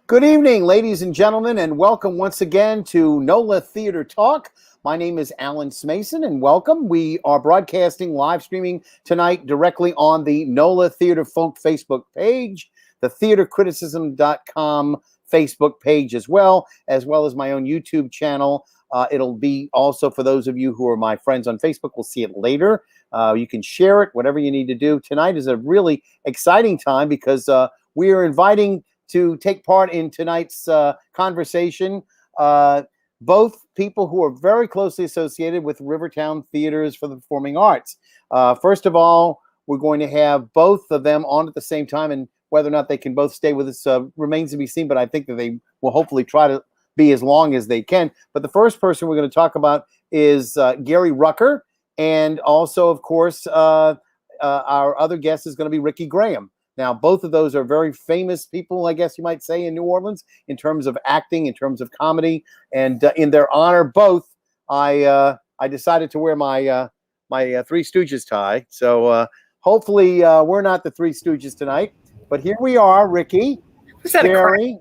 Good evening, ladies and gentlemen, and welcome once again to NOLA Theater Talk. My name is Alan Smason, and welcome. We are broadcasting, live streaming tonight directly on the NOLA Theater Folk Facebook page, the theatercriticism.com Facebook page as well as my own YouTube channel. It'll be also for those of you who are my friends on Facebook. We'll see it later. You can share it, whatever you need to do. Tonight is a really exciting time because we are inviting to take part in tonight's conversation both people who are very closely associated with Rivertown Theaters for the Performing Arts. First of all, we're going to have both of them on at the same time, and whether or not they can both stay with us remains to be seen, but I think that they will hopefully try to be as long as they can. But the first person we're going to talk about is Gary Rucker, and also, of course, our other guest is going to be Ricky Graham. Now, both of those are very famous people, I guess you might say, in New Orleans in terms of acting, in terms of comedy, and in their honor, both, I decided to wear my my Three Stooges tie. So hopefully we're not the Three Stooges tonight, but here we are, Ricky, Gary.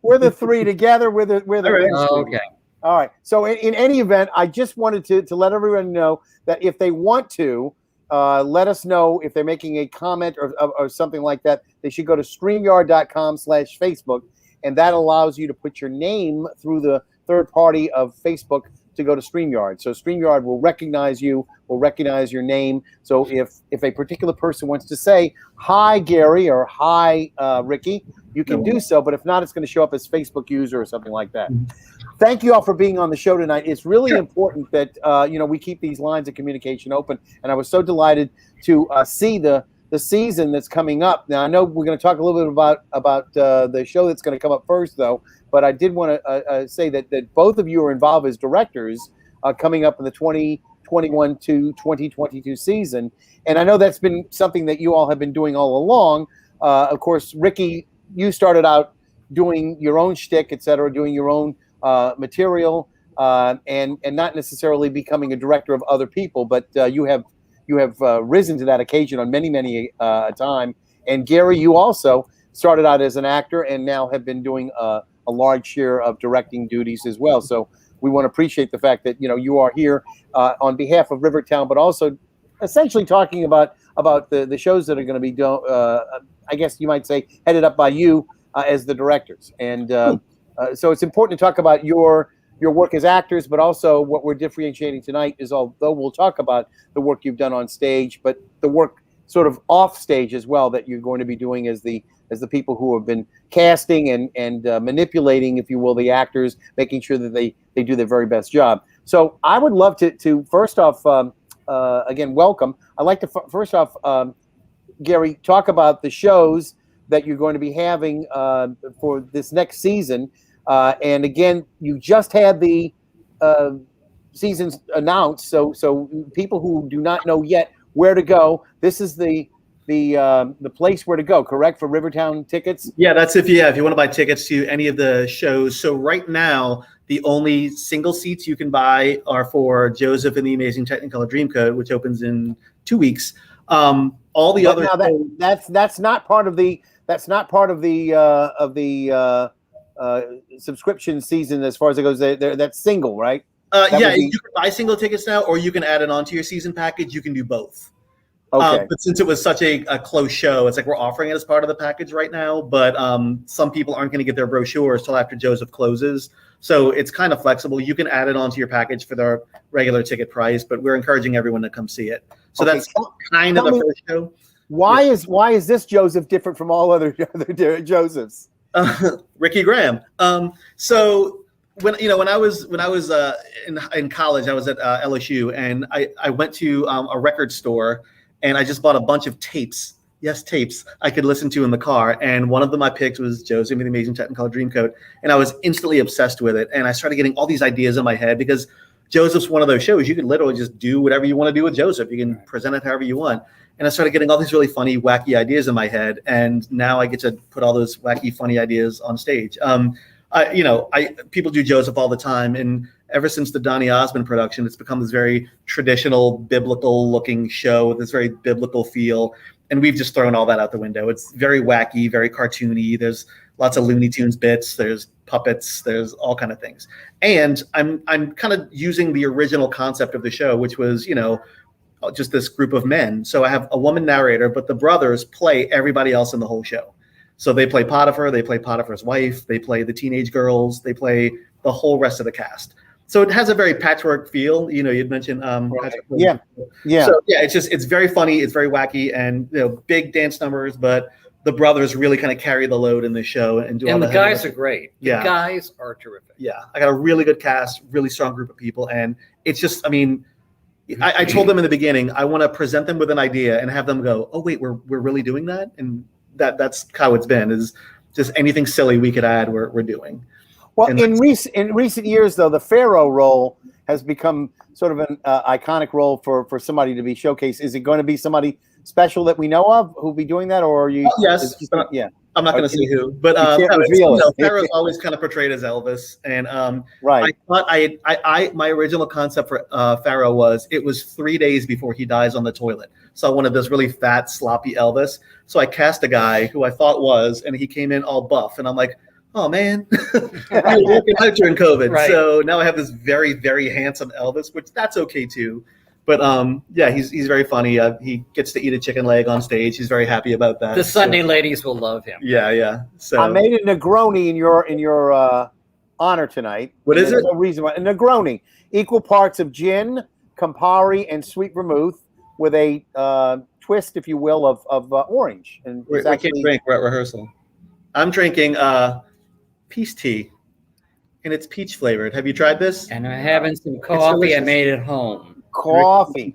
we're the three together. We're the okay. All right. So in any event, I just wanted to let everyone know that if they want to, let us know if they're making a comment or something like that. They should go to StreamYard.com/Facebook, and that allows you to put your name through the third party of Facebook to go to StreamYard. So StreamYard will recognize you, will recognize your name. So if a particular person wants to say, hi, Gary, or hi, Ricky, you can do so. But if not, it's going to show up as Facebook user or something like that. Thank you all for being on the show tonight. It's really important that we keep these lines of communication open. And I was so delighted to see the season that's coming up. Now, I know we're going to talk a little bit about the show that's going to come up first, though. But I did want to say that both of you are involved as directors coming up in the 2021 to 2022 season. And I know that's been something that you all have been doing all along. Of course, Ricky, you started out doing your own shtick, et cetera, doing your own material, and not necessarily becoming a director of other people, but you have risen to that occasion on many a time. And Gary, you also started out as an actor and now have been doing a large share of directing duties as well. So we want to appreciate the fact that you are here on behalf of Rivertown, but also essentially talking about the shows that are going to be I guess you might say headed up by you as the directors. And so it's important to talk about your work as actors, but also what we're differentiating tonight is, although we'll talk about the work you've done on stage, but the work sort of off stage as well that you're going to be doing as the people who have been casting and manipulating, if you will, the actors, making sure that they do their very best job. So I would love to first off, again, welcome. I'd like to first off, Gary, talk about the shows that you're going to be having for this next season. And again, you just had the seasons announced, so people who do not know yet where to go, this is the place where to go, correct, for Rivertown tickets? Yeah, that's if you want to buy tickets to any of the shows. So right now, the only single seats you can buy are for Joseph and the Amazing Technicolor Dreamcoat, which opens in 2 weeks. All the other that's not part of the subscription season as far as it goes. That's single, right? You can buy single tickets now, or you can add it onto your season package. You can do both. Okay. But since it was such a close show, it's like we're offering it as part of the package right now. But some people aren't going to get their brochures till after Joseph closes. So it's kind of flexible. You can add it onto your package for the regular ticket price, but we're encouraging everyone to come see it. So that's kind of the first show. Why is this Joseph different from all other Josephs? Ricky Graham. So when I was in college, I was at LSU, and I went to a record store, and I just bought a bunch of tapes. Yes, tapes I could listen to in the car, and one of them I picked was Joseph and the Amazing Technicolor Dreamcoat, and I was instantly obsessed with it. And I started getting all these ideas in my head because Joseph's one of those shows you can literally just do whatever you want to do with Joseph. You can present it however you want. And I started getting all these really funny, wacky ideas in my head, and now I get to put all those wacky, funny ideas on stage. People do Joseph all the time, and ever since the Donny Osmond production, it's become this very traditional, biblical-looking show with this very biblical feel. And we've just thrown all that out the window. It's very wacky, very cartoony. There's lots of Looney Tunes bits. There's puppets. There's all kind of things. And I'm kind of using the original concept of the show, which was, just this group of men. So I have a woman narrator, but the brothers play everybody else in the whole show. So they play Potiphar, they play Potiphar's wife, they play the teenage girls, they play the whole rest of the cast. So it has a very patchwork feel. You'd mentioned Patrick. Yeah. So yeah, it's very funny, it's very wacky, and big dance numbers, but the brothers really kind of carry the load in the show and do all the guys are great. Yeah. The guys are terrific. Yeah. I got a really good cast, really strong group of people, and it's just, I told them in the beginning, I want to present them with an idea and have them go, oh wait, we're really doing that? And that's how it's been, is just anything silly we could add, we're doing. Well, in recent years, though, the Pharaoh role has become sort of an iconic role for somebody to be showcased. Is it going to be somebody special that we know of who'll be doing that, or are you? Yes. Yeah. I'm not going to say who, but Pharaoh's always kind of portrayed as Elvis, and right. I thought my original concept for Pharaoh was it was 3 days before he dies on the toilet. So I wanted this really fat, sloppy Elvis. So I cast a guy who I thought was, and he came in all buff, and I'm like, oh man, we were working out during COVID. Right. So now I have this very, very handsome Elvis, which that's okay too. But he's very funny. He gets to eat a chicken leg on stage. He's very happy about that. The Sunday ladies will love him. Yeah. So I made a Negroni in your honor tonight. What is it? No reason why. A Negroni, equal parts of gin, Campari, and sweet vermouth, with a twist, if you will, of orange. And we can't drink. We're at rehearsal. I'm drinking peace tea, and it's peach flavored. Have you tried this? And I'm having some coffee I made at home. Coffee.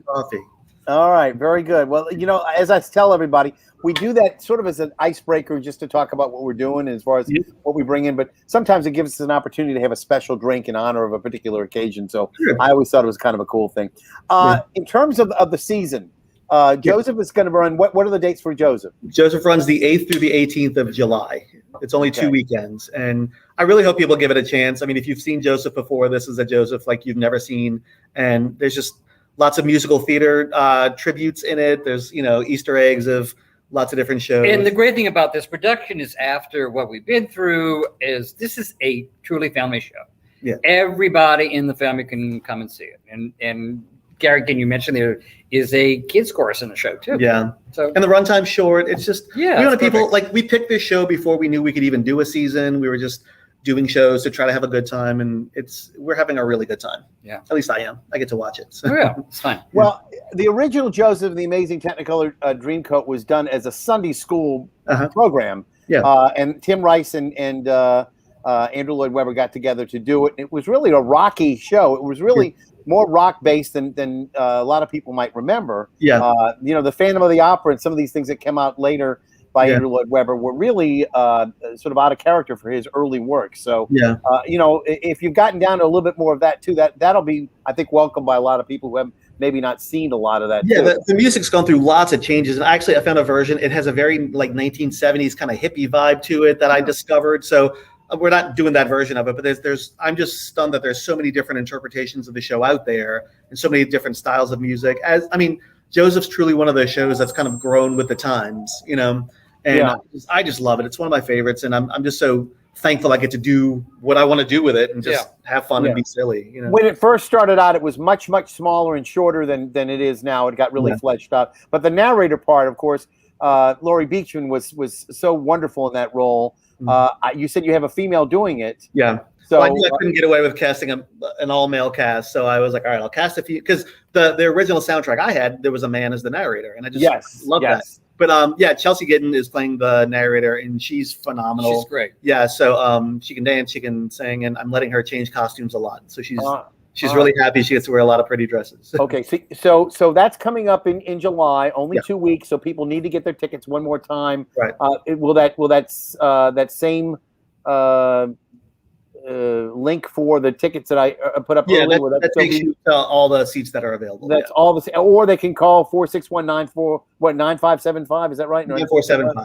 All right, very good. Well, as I tell everybody, we do that sort of as an icebreaker, just to talk about what we're doing as far as what we bring in. But sometimes it gives us an opportunity to have a special drink in honor of a particular occasion. So I always thought it was kind of a cool thing. In terms of the season, Joseph is going to run. What are the dates for Joseph? Joseph runs the 8th through the 18th of July. It's only 2 weekends, and I really hope people give it a chance. If you've seen Joseph before, this is a Joseph like you've never seen, and there's just lots of musical theater tributes in it. There's Easter eggs of lots of different shows. And the great thing about this production is, after what we've been through, is this is a truly family show. Yeah, everybody in the family can come and see it, and Gary, can you mention there is a kids chorus in the show too? Yeah. So, and the runtime's short. It's just we wanted people, like, we picked this show before we knew we could even do a season. We were just doing shows to try to have a good time, and we're having a really good time. Yeah. At least I am. I get to watch it. So. Oh, yeah, it's fun. Well, the original Joseph and the Amazing Technicolor Dreamcoat was done as a Sunday school program. Yeah. And Tim Rice and Andrew Lloyd Webber got together to do it. It was really a rocky show. It was really more rock based than a lot of people might remember. Yeah. The Phantom of the Opera and some of these things that came out later by Andrew Lloyd Webber were really sort of out of character for his early work. So, if you've gotten down to a little bit more of that too, that'll be, I think, welcomed by a lot of people who have maybe not seen a lot of that. Yeah, the music's gone through lots of changes. And actually, I found a version. It has a very 1970s kind of hippie vibe to it that I discovered. So we're not doing that version of it, but I'm just stunned that there's so many different interpretations of the show out there and so many different styles of music. Joseph's truly one of those shows that's kind of grown with the times, and I just love it. It's one of my favorites, and I'm just so thankful I get to do what I want to do with it and just have fun and be silly. When it first started out, it was much, much smaller and shorter than it is now. It got really fleshed out. But the narrator part, of course, Laurie Beechman was so wonderful in that role. You said you have a female doing it. Yeah. So I knew I couldn't get away with casting an all-male cast, so I was like, all right, I'll cast a few, because the original soundtrack I had, there was a man as the narrator, and I just love that. But Chelsea Gidden is playing the narrator, and she's phenomenal. She's great. Yeah, so she can dance, she can sing, and I'm letting her change costumes a lot. So she's really happy. She gets to wear a lot of pretty dresses. Okay, so that's coming up in July, only 2 weeks, so people need to get their tickets one more time. Right. Will that same link for the tickets that I put up earlier? That takes you to all the seats that are available. That's all the, or they can call 461-9575. Is that right? 9475.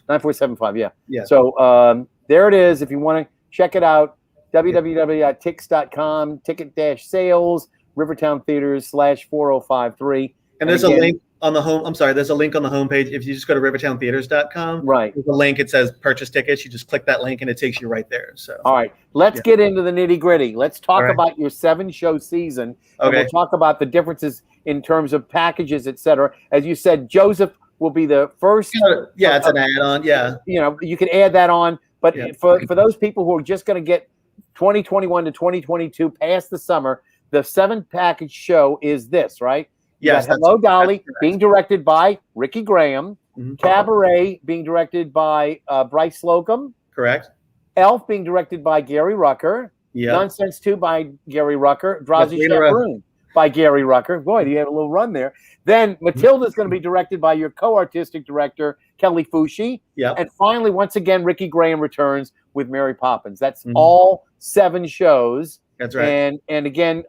9475. Yeah. Yeah. So there it is. If you want to check it out, www.tix.com, ticket-sales, Rivertown Theaters /4053. And there's a link on the home. I'm sorry. There's a link on the homepage. If you just go to rivertowntheaters.com, Right. There's a link. It says purchase tickets. You just click that link and it takes you right there. So. All right. Let's get into the nitty gritty. Let's talk All right. about your 7-show season. And Okay. we'll talk about the differences in terms of packages, etc. As you said, Joseph will be the first. Yeah, it's an add-on. Yeah. You can add that on. But Yeah. for those people who are just going to get 2021 to 2022 past the summer, the 7-package show is this, right? Yes. Hello, Dolly, being directed by Ricky Graham. Mhm. Cabaret being directed by Bryce Slocum. Correct. Elf being directed by Gary Rucker. Yeah. Nonsense 2 by Gary Rucker. Drowsy Yes, Rita. Chaperone by Gary Rucker. Boy, you had a little run there. Then Matilda's going to be directed by your co-artistic director, Kelly Fushi. Yeah. And finally, once again, Ricky Graham returns with Mary Poppins. That's Mhm. all 7 shows. That's right. And again,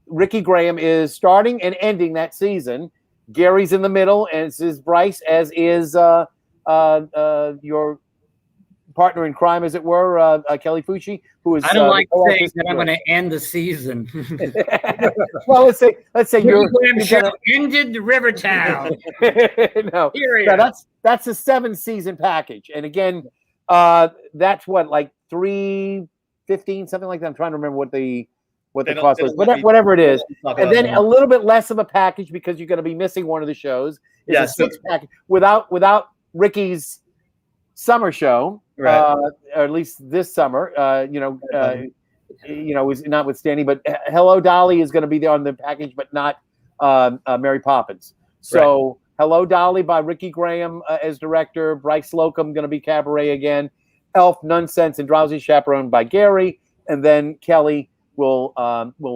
Ricky Graham is starting and ending that season. Gary's in the middle, as is Bryce, as is your partner in crime, as it were, Kelly Fushi, who is. I don't like saying co-artistic that I'm going director. to end the season. Well, let's say you're. Graham show ended Rivertown. No, Period. no, that's a 7-season package, and again, that's what, like $315, something like that. I'm trying to remember what the cost was, whatever it is, and then a little bit less of a package because you're going to be missing one of the shows. It's Yeah, a 6 package without Ricky's summer show, Right. or at least this summer. Is notwithstanding, but Hello, Dolly is going to be there on the package, but not Mary Poppins. So Hello, Dolly by Ricky Graham as director. Bryce Slocum going to be Cabaret again. Elf, Nonsense, and Drowsy Chaperone by Gary, and then Kelly will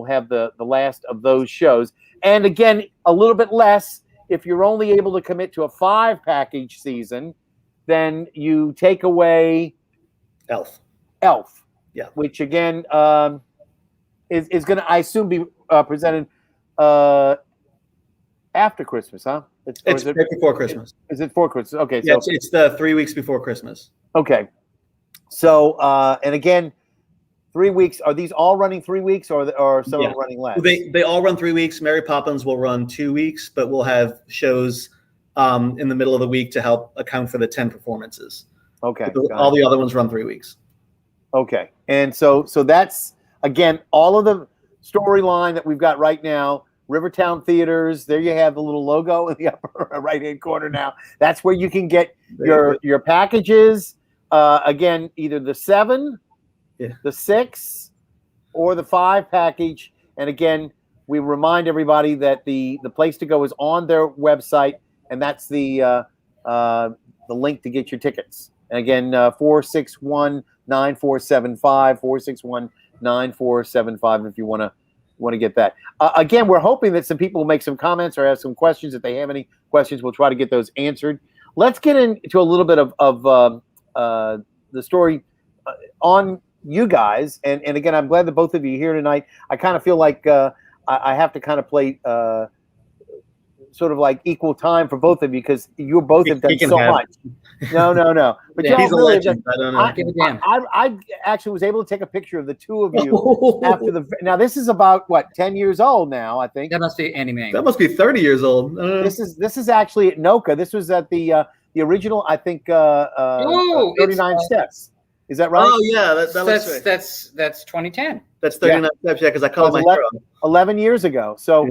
have the last of those shows. And again, a little bit less if you're only able to commit to a 5-package season. Then you take away Elf. Yeah, which again is going to, I assume, be presented after Christmas, huh? It's right before Christmas. Is it for Christmas? Okay, Yeah, so it's the 3 weeks before Christmas. okay, so and again, 3 weeks. Are these all running 3 weeks, or some are running less? They all run 3 weeks. Mary Poppins will run 2 weeks, but we'll have shows in the middle of the week to help account for the 10 performances. Okay, all the other ones run 3 weeks. Okay, and so that's again all of the storyline that we've got right now. Rivertown Theaters. There you have the little logo in the upper right-hand corner. Now that's where you can get your packages. Again, either the 7, the 6, or the 5 package. And again, we remind everybody that the place to go is on their website, and that's the link to get your tickets. And again, 461-9475, 461-9475 if you want to get that. Again, we're hoping that some people will make some comments or have some questions. If they have any questions, we'll try to get those answered. Let's get into a little bit of the story on you guys. And again, I'm glad that both of you are here tonight. I kind of feel like I have to kind of play sort of like equal time for both of you because you both have done so much. No. But Yeah, he's a legend. I don't know. I actually was able to take a picture of the two of you after the. Now this is about what 10 years old now, I think. That must be anime. That must be 30 years old. This is actually at NOLA. This was at the original, I think. 39 Steps. Is that right? Oh yeah, that looks right. That's 2010. That's 39 steps. Yeah, because I called my 11 years ago. So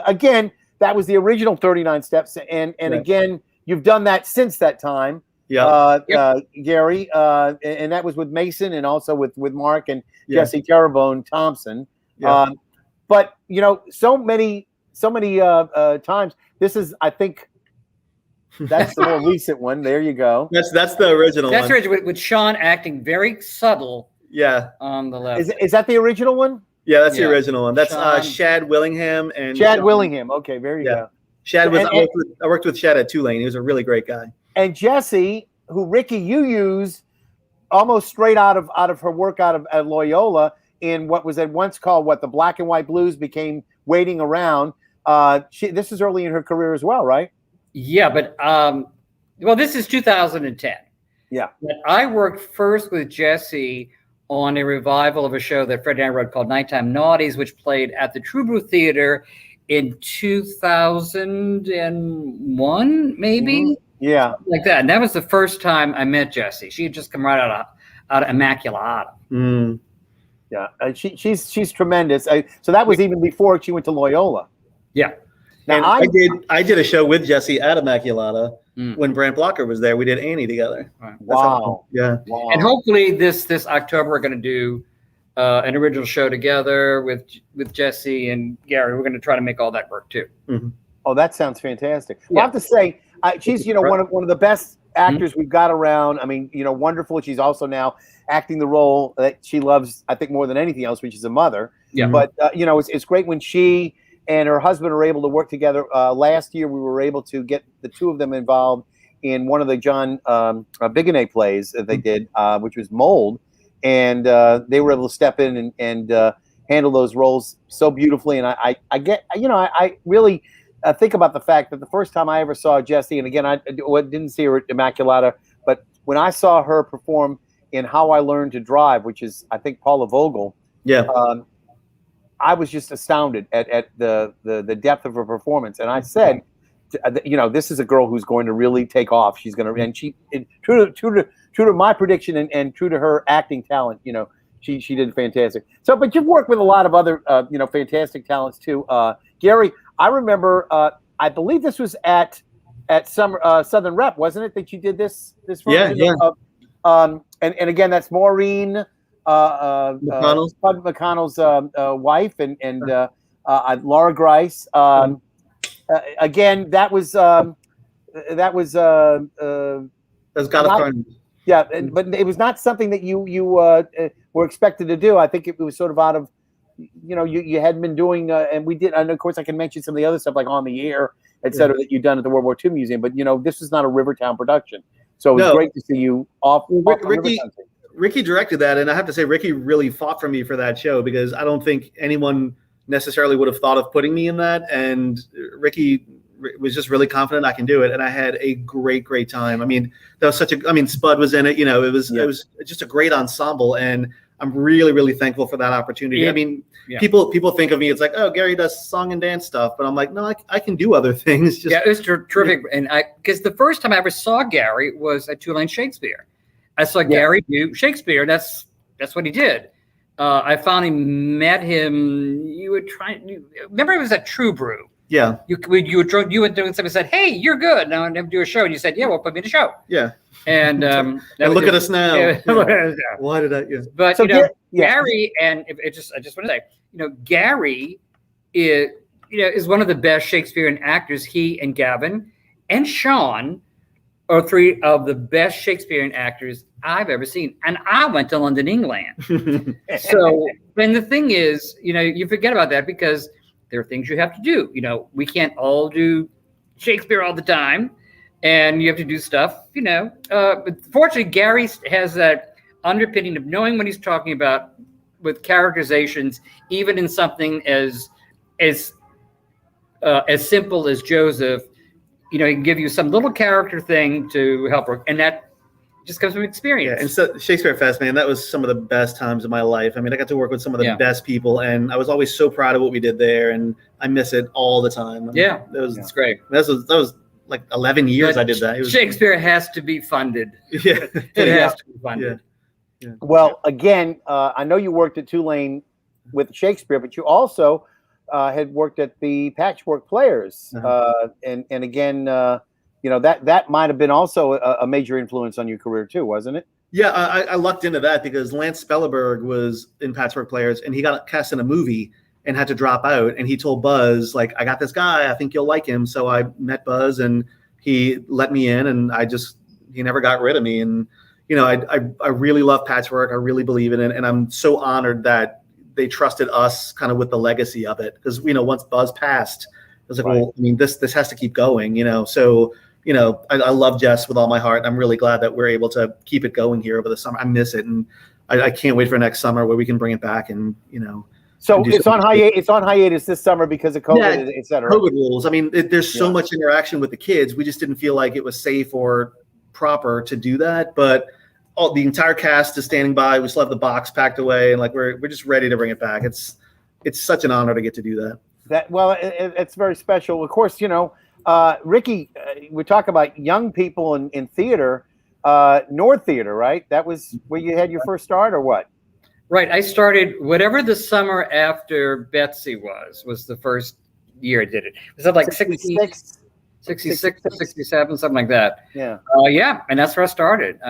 again, that was the original 39 Steps, and again, you've done that since that time. Yeah. Gary, and that was with Mason and also with Mark and Jesse Terrebonne Thompson. Yeah. But so many times. This is, I think, that's the more recent one. There you go. That's the original. That's one. original with Sean acting very subtle. Yeah. On the left. Is that the original one? Yeah, that's the original one. That's Sean. Shad Willingham and Chad Willingham. Okay, there you go. Shad was. I worked with Shad at Tulane. He was a really great guy. And Jesse, who Ricky you use almost straight out of her work at Loyola in what was at once called the Black and White Blues became Waiting Around. This is early in her career as well, right? Yeah, but this is 2010. Yeah. But I worked first with Jesse on a revival of a show that Fred and I wrote called Nighttime Naughties, which played at the True Blue Theater in 2001, maybe. Mhm. Yeah. Like that. And that was the first time I met Jessie. She had just come right out of Immaculata. Mm. Yeah. She's tremendous. So that was even before she went to Loyola. Yeah. Now and I did a show with Jessie at Immaculata when Brant Blocker was there. We did Annie together. Right. Wow. Yeah. Wow. And hopefully this October we're going to do an original show together with Jessie and Gary. We're going to try to make all that work too. Mm-hmm. Oh, that sounds fantastic. Yeah. Well, I have to say, she's one of the best actors we've got around. I mean, wonderful. She's also now acting the role that she loves, I think, more than anything else, which is a mother. Yeah. But it's great when she and her husband are able to work together. Last year, we were able to get the two of them involved in one of the John Bigonet plays that they did, which was Mold, and they were able to step in and handle those roles so beautifully. And I really think about the fact that the first time I ever saw Jessie, and again, I didn't see her at Immaculata, but when I saw her perform in How I Learned to Drive, which is, I think, Paula Vogel, I was just astounded at the depth of her performance. And I said, this is a girl who's going to really take off. She's going to, and true to my prediction and true to her acting talent, she did fantastic. So, but you've worked with a lot of other, fantastic talents too. Gary, I remember, I believe this was at some Southern Rep, wasn't it, that you did this version? Yeah. And again, that's Maureen McConnell's Bud McConnell's wife and Laura Grice. Again, that was That's God of Carnage. Yeah, but it was not something that you were expected to do. I think it was sort of out of, you hadn't been doing, and we did. And of course, I can mention some of the other stuff like On the Air, et cetera, that you've done at the World War II Museum. But this is not a Rivertown production, so it was great to see you off. Ricky directed that, and I have to say, Ricky really fought for me for that show because I don't think anyone necessarily would have thought of putting me in that. And Ricky was just really confident I can do it, and I had a great time. I mean, that was Spud was in it. It was just a great ensemble, and I'm really thankful for that opportunity. Yeah. I mean, people think of me, it's like, oh, Gary does song and dance stuff, but I'm like, no, I can do other things. It was terrific, and because the first time I ever saw Gary was at Tulane Shakespeare. I saw Gary do Shakespeare. That's what he did. I finally met him. You were remember it was at True Brew. Yeah. You were doing something and said, hey, you're good. Now I'm going to do a show. And you said, yeah, well, put me in the show. Yeah. And and look at us now. Yeah. Why did I? Yeah. But, Gary, and I just want to say, Gary is one of the best Shakespearean actors. He and Gavin and Sean are three of the best Shakespearean actors I've ever seen. And I went to London, England. So, and the thing is, you forget about that because there are things you have to do. We can't all do Shakespeare all the time, and you have to do stuff, But fortunately, Gary has that underpinning of knowing what he's talking about with characterizations, even in something as simple as Joseph. He can give you some little character thing to help work, and that just comes from experience. Yeah, and so Shakespeare Fest, man, that was some of the best times of my life. I mean, I got to work with some of the best people, and I was always so proud of what we did there, and I miss it all the time. It's great. That was like 11 years but I did that. Shakespeare has to be funded. Yeah, it has to be funded. Yeah. Well, again, I know you worked at Tulane with Shakespeare, but you also had worked at the Patchwork Players, and again, that might have been also a major influence on your career too, wasn't it? Yeah, I lucked into that because Lance Spellerberg was in Patchwork Players, and he got cast in a movie and had to drop out. And he told Buzz, like, I got this guy, I think you'll like him. So I met Buzz, and he let me in, and he never got rid of me. And I really love Patchwork. I really believe in it, and I'm so honored that they trusted us kind of with the legacy of it, because once Buzz passed, it was like, well, I mean, this has to keep going, So I love Jess with all my heart. I'm really glad that we're able to keep it going here over the summer. I miss it, and I can't wait for next summer where we can bring it back and So it's on hiatus. It's on hiatus this summer because of COVID, et cetera. COVID rules. I mean, there's so much interaction with the kids. We just didn't feel like it was safe or proper to do that, but. The entire cast is standing by. We still have the box packed away, and we're just ready to bring it back. It's such an honor to get to do that. It's very special. Of course, Ricky, we talk about young people in theater. Nord Theater, right? That was where you had your first start, or what? Right. I started whatever the summer after Betsy was the first year I did it. Was that like 66, 67, something like that? Yeah. Yeah. And that's where I started.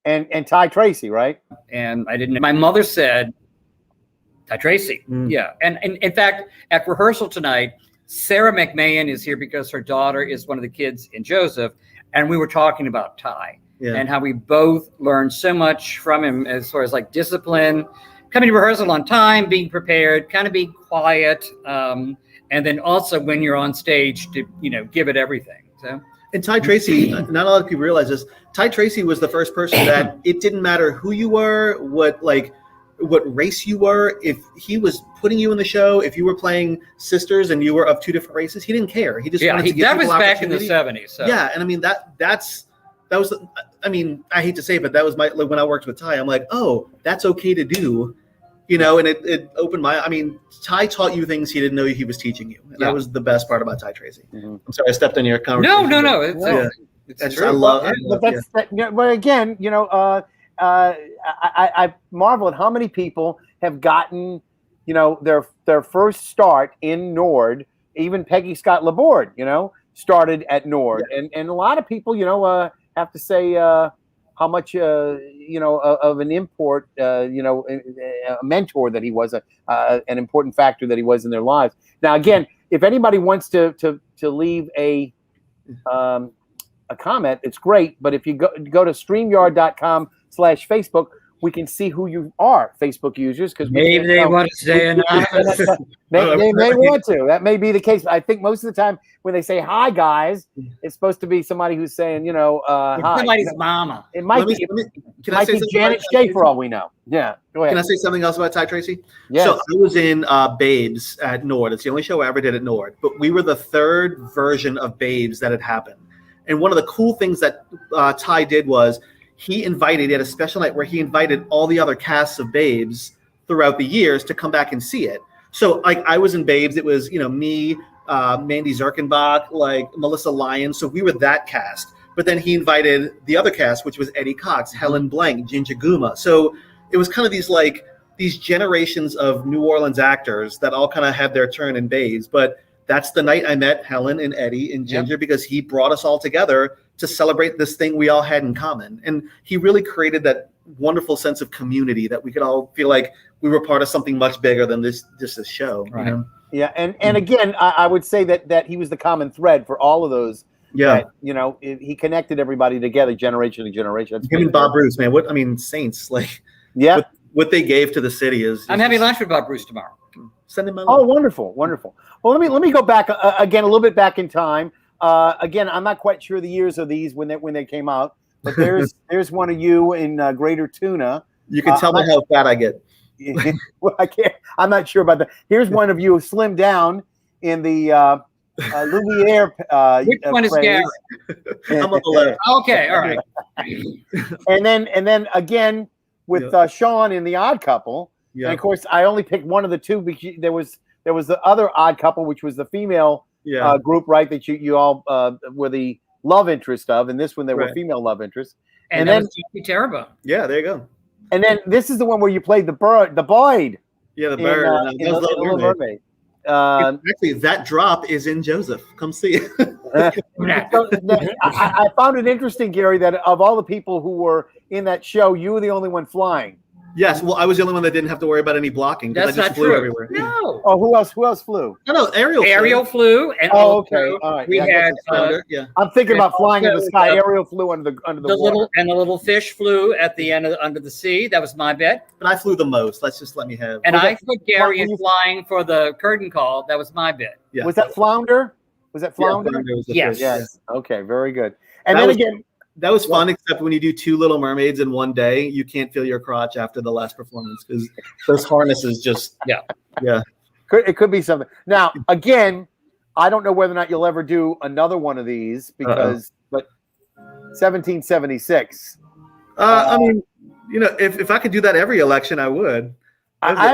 And Ty Tracy, right? And I didn't. My mother said, Ty Tracy. Yeah. And in fact, at rehearsal tonight, Sarah McMahon is here because her daughter is one of the kids in Joseph. And we were talking about Ty and how we both learned so much from him as far as like discipline, coming to rehearsal on time, being prepared, kind of being quiet. And then also when you're on stage to, give it everything. So. And Ty Tracy, not a lot of people realize this. Ty Tracy was the first person that it didn't matter who you were, what race you were. If he was putting you in the show, if you were playing sisters and you were of two different races, he didn't care. He just wanted to give that was people back in the 70s. So. Yeah, and I mean that was. I mean, I hate to say it, but that was when I worked with Ty. I'm like, oh, that's okay to do, and it opened my. I mean, Ty taught you things he didn't know he was teaching you. And that was the best part about Ty Tracy. Mm-hmm. I'm sorry, I stepped on your conversation. No. It's true. I love it. But again, I marvel at how many people have gotten, their first start in Nord. Even Peggy Scott Laborde, started at Nord, and a lot of people, have to say how much, of an import, a mentor that he was, an important factor that he was in their lives. Now, again, if anybody wants to leave a comment, it's great. But if you go to StreamYard.com/Facebook, we can see who you are, Facebook users, because maybe they want to stay anonymous. They may want to. That may be the case. I think most of the time when they say hi, guys, it's supposed to be somebody who's saying, hi. Somebody's mama. It might be. It might be Janet Shea for all we know. Yeah. Go ahead. Can I say something else about Ty Tracy? Yes. So I was in Babes at Nord. It's the only show I ever did at Nord. But we were the third version of Babes that had happened. And one of the cool things that Ty did was he had a special night where he invited all the other casts of Babes throughout the years to come back and see it. So I was in Babes. It was, me, Mandy Zerkenbach, Melissa Lyons. So we were that cast. But then he invited the other cast, which was Eddie Cox, Helen Blank, Ginger Guma. So it was kind of these generations of New Orleans actors that all kind of had their turn in Babes. But that's the night I met Helen and Eddie and Ginger because he brought us all together to celebrate this thing we all had in common. And he really created that wonderful sense of community that we could all feel like we were part of something much bigger than this show. Right. Yeah. And again, I would say that he was the common thread for all of those. Yeah. That, he connected everybody together generation to generation. Him and Bob Bruce, man. Saints, what they gave to the city is. I'm having lunch with Bob Bruce tomorrow. Send him my love. Oh, wonderful. Well, let me go back again, a little bit back in time. Again, I'm not quite sure the years of these when they came out, but there's one of you in Greater Tuna. You can tell me how fat I get. Well, I can't. I'm not sure about that. Here's one of you slimmed down in the Lumiere. Which one is Gary? I'm on the left. Okay, all right. and then again with Sean in The Odd Couple. Yeah. And of course, I only picked one of the two because there was the other Odd Couple, which was the female group, right? That you all were the love interest of, and this one they were female love interest. And then Jackie Terrebonne. Yeah, there you go. And then this is the one where you played the Boyd. Yeah, the bird. In Little Mermaid. Actually, that drop is in Joseph. Come see it. I found it interesting, Gary, that of all the people who were in that show, you were the only one flying. Yes, well, I was the only one that didn't have to worry about any blocking. That's I just not flew true. Everywhere. No. Oh, who else flew? No, Ariel flew, and okay, all right. We had. I'm thinking about flying in the sky. Ariel flew under the water. The little fish flew at the end under the sea. That was my bet. But I flew the most. Let me have. And I put Gary in flying for the curtain call. That was my bet. Yeah. Was that Flounder? Was that Flounder? Yeah, Flounder was the yes. Fish. Yes. Okay. Very good. And then again. That was fun, except when you do 2 Little Mermaids in one day, you can't feel your crotch after the last performance because those harnesses just yeah. It could be something. Now, again, I don't know whether or not you'll ever do another one of these because, but 1776. I mean, if I could do that every election, I would. I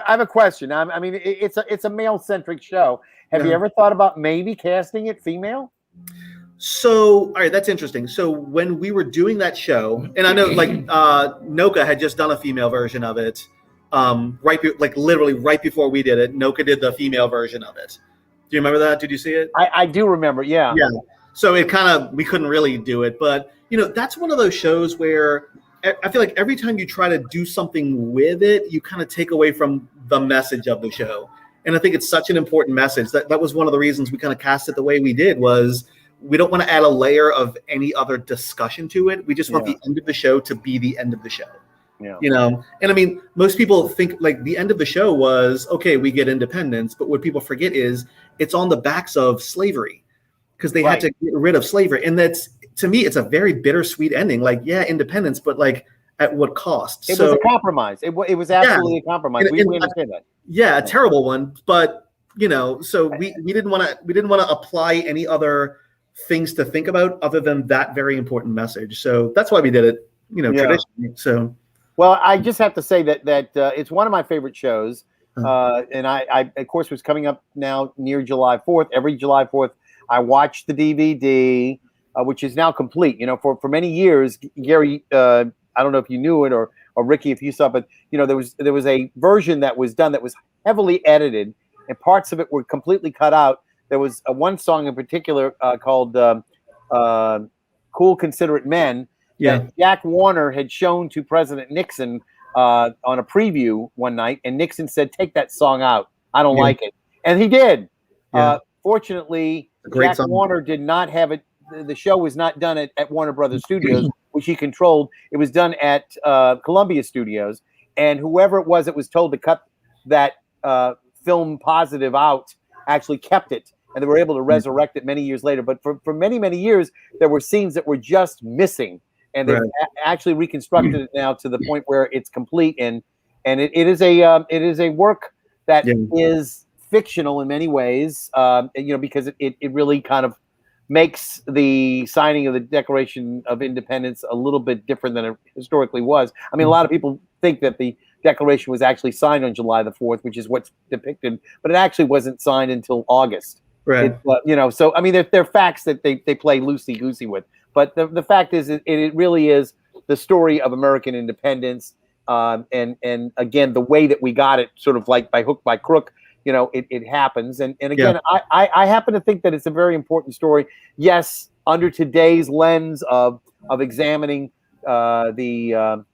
have a question. I mean, it's a male centric show. Have you ever thought about maybe casting it female? So, all right, that's interesting. So when we were doing that show, and I know like Noka had just done a female version of it, literally right before we did it. Noka did the female version of it. Do you remember that? Did you see it? I do remember. Yeah. Yeah. So it we couldn't really do it, but that's one of those shows where I feel like every time you try to do something with it, you kind of take away from the message of the show. And I think it's such an important message. That was one of the reasons we kind of cast it the way we did, was we don't want to add a layer of any other discussion to it. We just want the end of the show to be the end of the show. Yeah. And I mean, most people think like the end of the show was, okay, we get independence. But what people forget is it's on the backs of slavery, because they had to get rid of slavery. And that's, to me, it's a very bittersweet ending. Like, yeah, independence, but like at what cost? It was a compromise. It was absolutely a compromise. We understand that. Yeah, a terrible one. But so we didn't want to apply any other things to think about other than that very important message. So that's why we did it, traditionally. So, well, I just have to say that it's one of my favorite shows. And I of course was coming up now near July 4th. Every July 4th, I watch the DVD, which is now complete. For many years, Gary, I don't know if you knew it or Ricky, if you saw, but there was a version that was done that was heavily edited, and parts of it were completely cut out. There was one song in particular called "Cool Considerate Men" that Jack Warner had shown to President Nixon on a preview one night, and Nixon said, "Take that song out. I don't like it," and he did. Fortunately, Jack Warner did not have it. The show was not done at Warner Brothers Studios, which he controlled. It was done at Columbia Studios, and whoever it was that was told to cut that film positive out actually kept it, and they were able to resurrect it many years later. But for many, many years, there were scenes that were just missing, and they've actually reconstructed it now to the point where it's complete. And it is a work that is fictional in many ways, because it really kind of makes the signing of the Declaration of Independence a little bit different than it historically was. I mean, a lot of people think that the Declaration was actually signed on July the 4th, which is what's depicted, but it actually wasn't signed until August. Right. So I mean, they're facts that they play loosey-goosey with. But the fact is, it really is the story of American independence, and again, the way that we got it, sort of like by hook by crook. It happens, and again, I happen to think that it's a very important story. Yes, under today's lens of examining the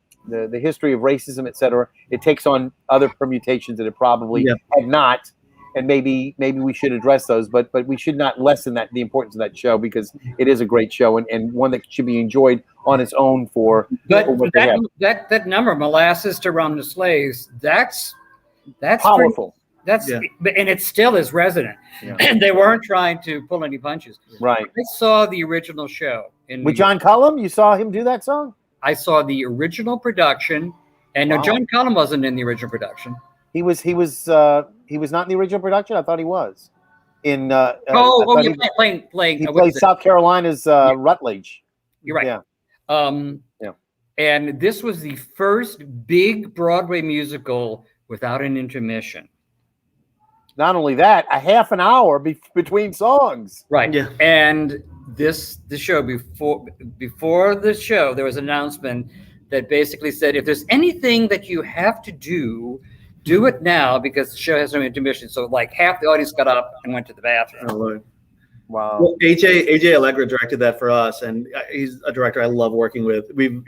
history of racism, et cetera, it takes on other permutations that it probably had not, and maybe we should address those, but we should not lessen the importance of that show, because it is a great show and one that should be enjoyed on its own for. But that number, molasses to rum to slaves, that's powerful. And it still is resonant. And they weren't trying to pull any punches. Right. I saw the original show with John Cullum. You saw him do that song? I saw the original production, and no, John Cullum wasn't in the original production. He was not in the original production. I thought he was in. You're playing. He played South Carolina's Rutledge. You're right. And this was the first big Broadway musical without an intermission. Not only that, a half an hour between songs. Right. Yeah. And the show before the show, there was an announcement that basically said, if there's anything that you have to do it now, because the show has no intermission. So like half the audience got up and went to the bathroom. Oh, Lord. Wow. Well, AJ Allegra directed that for us, and he's a director I love working with. We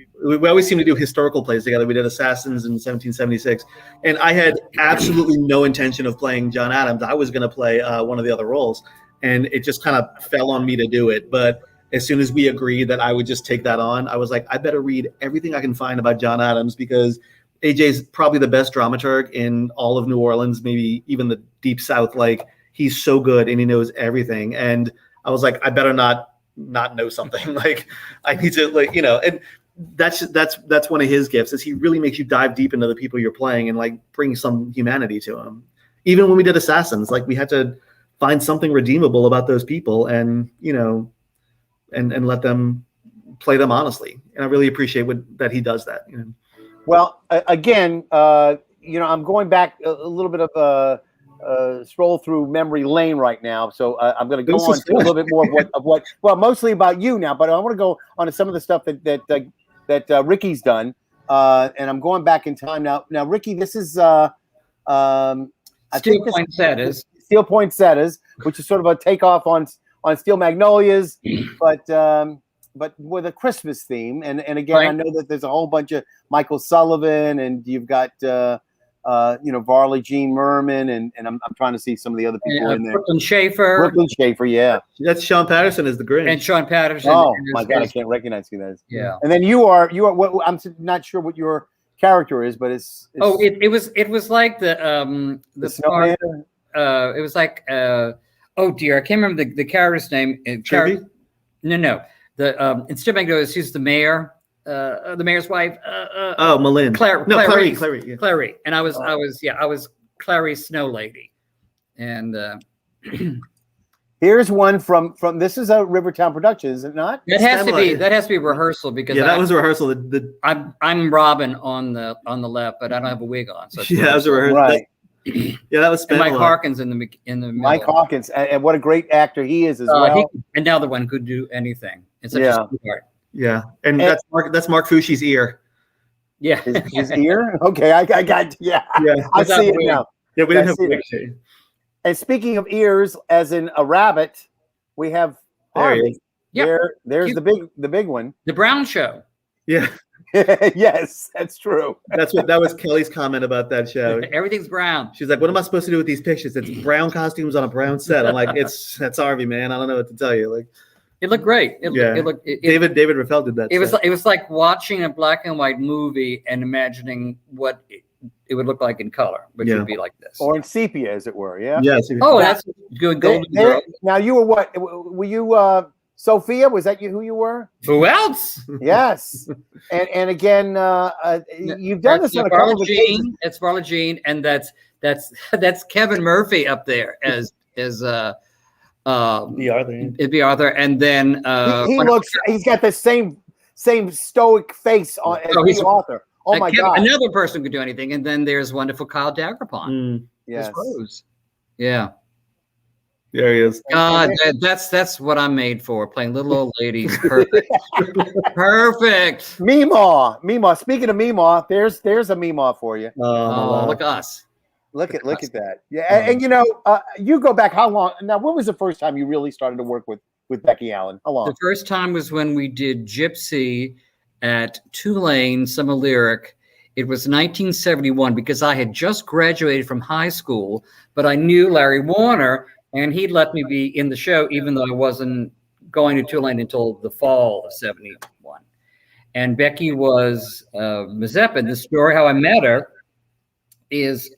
always seem to do historical plays together. We did Assassins in 1776, and I had absolutely no intention of playing John Adams. I was going to play one of the other roles, and it just kind of fell on me to do it. But as soon as we agreed that I would just take that on, I was like, I better read everything I can find about John Adams, because AJ's probably the best dramaturg in all of New Orleans, maybe even the Deep South. Like, he's so good and he knows everything. And I was like, I better not know something. Like, I need to, and that's one of his gifts, is he really makes you dive deep into the people you're playing and like bring some humanity to them. Even when we did Assassins, like, we had to find something redeemable about those people and and let them play them honestly. And I really appreciate that he does that. Well, again, I'm going back a little bit of a stroll through memory lane right now. So I'm going to go on to a little bit more of what. Well, mostly about you now, but I want to go on to some of the stuff that Ricky's done. And I'm going back in time now. Now, Ricky, this is Steel Poinsettias, which is sort of a takeoff on Steel Magnolias, but with a Christmas theme. And again, right. I know that there's a whole bunch of Michael Sullivan, and you've got Varla, Gene Merman, and I'm trying to see some of the other people in there. Brooklyn Schaefer, yeah. That's Sean Patterson is the Grinch. And Sean Patterson. Oh my God, I can't recognize who that is. Yeah. And then you are what I'm not sure what your character is, but it's it was like the snowman. It was like oh dear, I can't remember the character's name. No. In Steel Magnolias, she's the mayor. The mayor's wife. Malin. Clary. Yeah. Clary. And I was Clary's snow lady. And here's one from this is a Rivertown production, is it not? That has to be rehersal because that was a rehearsal. I'm Robin on the left, but I don't have a wig on. So that was a rehearsal. Right. Yeah, that was Mike Harkins in the middle. Mike Hawkins, and what a great actor he is as well. Another one could do anything. It's such a sweetheart. Yeah, and that's Mark Fucci's ear. Yeah, his ear. Okay, I got I see it now. Yeah, we didn't have it. And speaking of ears, as in a rabbit, we have Harvey. Yeah, there's the big one. The Brown Show. Yeah. Yes, that's true. That was Kelly's comment about that show. Everything's brown. She's like, "What am I supposed to do with these pictures? It's brown costumes on a brown set." I'm like, "That's Harvey, man. I don't know what to tell you." Like, it looked great. David Raffel did that. It was like watching a black and white movie and imagining what it would look like in color, which would be like this, or in sepia, as it were. Yeah. Yes. Oh, that's good. Golden Girl. Now you were what? Were you Sophia? Was that who you were? Who else? Yes. And again, you've done this on a couple of occasions. It's Varla Jean, and that's Kevin Murphy up there as the Arthur. It'd be Arthur, and then he's got the same stoic face on as the author. Oh my God! Another person could do anything, and then there's wonderful Kyle Dagrapon. Yes. Yeah. There he is. God, that's what I'm made for, playing little old ladies. Perfect. Perfect. Meemaw. Speaking of Meemaw, there's a Meemaw for you. Look at us. Look at that. Yeah, and you go back how long? Now, when was the first time you really started to work with Becky Allen? How long? The first time was when we did Gypsy at Tulane Summer Lyric. It was 1971 because I had just graduated from high school, but I knew Larry Warner. And he'd let me be in the show, even though I wasn't going to Tulane until the fall of 71. And Becky was Mazeppa. The story how I met her is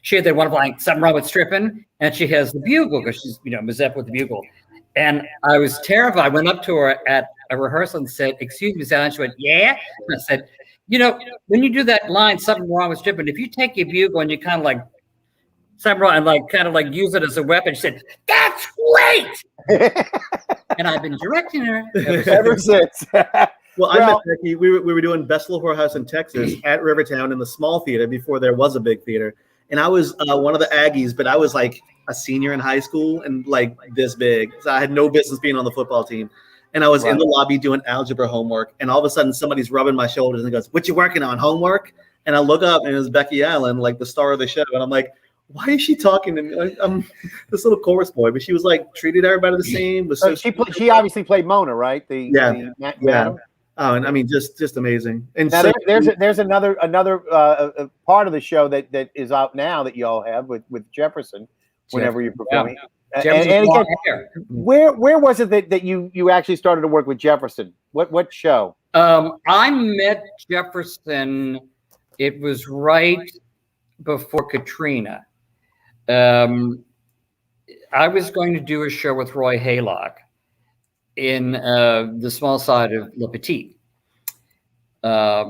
she had that wonderful line, "Something wrong with stripping," and she has the bugle because she's Mazeppa with the bugle. And I was terrified. I went up to her at a rehearsal and said, "Excuse me, Sally." She went, "Yeah." And I said, when you do that line, "Something wrong with stripping," if you take your bugle and you kind of like and use it as a weapon. She said, "That's great." And I've been directing her ever since. Well, I met Becky. We were doing Best Little Whorehouse in Texas at Rivertown in the small theater before there was a big theater. And I was one of the Aggies, but I was like a senior in high school and like this big. So I had no business being on the football team. And I was in the lobby doing algebra homework. And all of a sudden somebody's rubbing my shoulders and goes, "What you working on, homework?" And I look up and it was Becky Allen, like the star of the show. And I'm like, why is she talking to me? Like, I'm this little chorus boy, but she was like treated everybody the same. So she obviously played Mona, right? Yeah. Oh, and I mean, just amazing. And now there's another part of the show that is out now that you all have with Jefferson. Whenever you're performing, and again, where was it that you actually started to work with Jefferson? What show? I met Jefferson. It was right before Katrina. I was going to do a show with Roy Haylock in the small side of Le Petit. A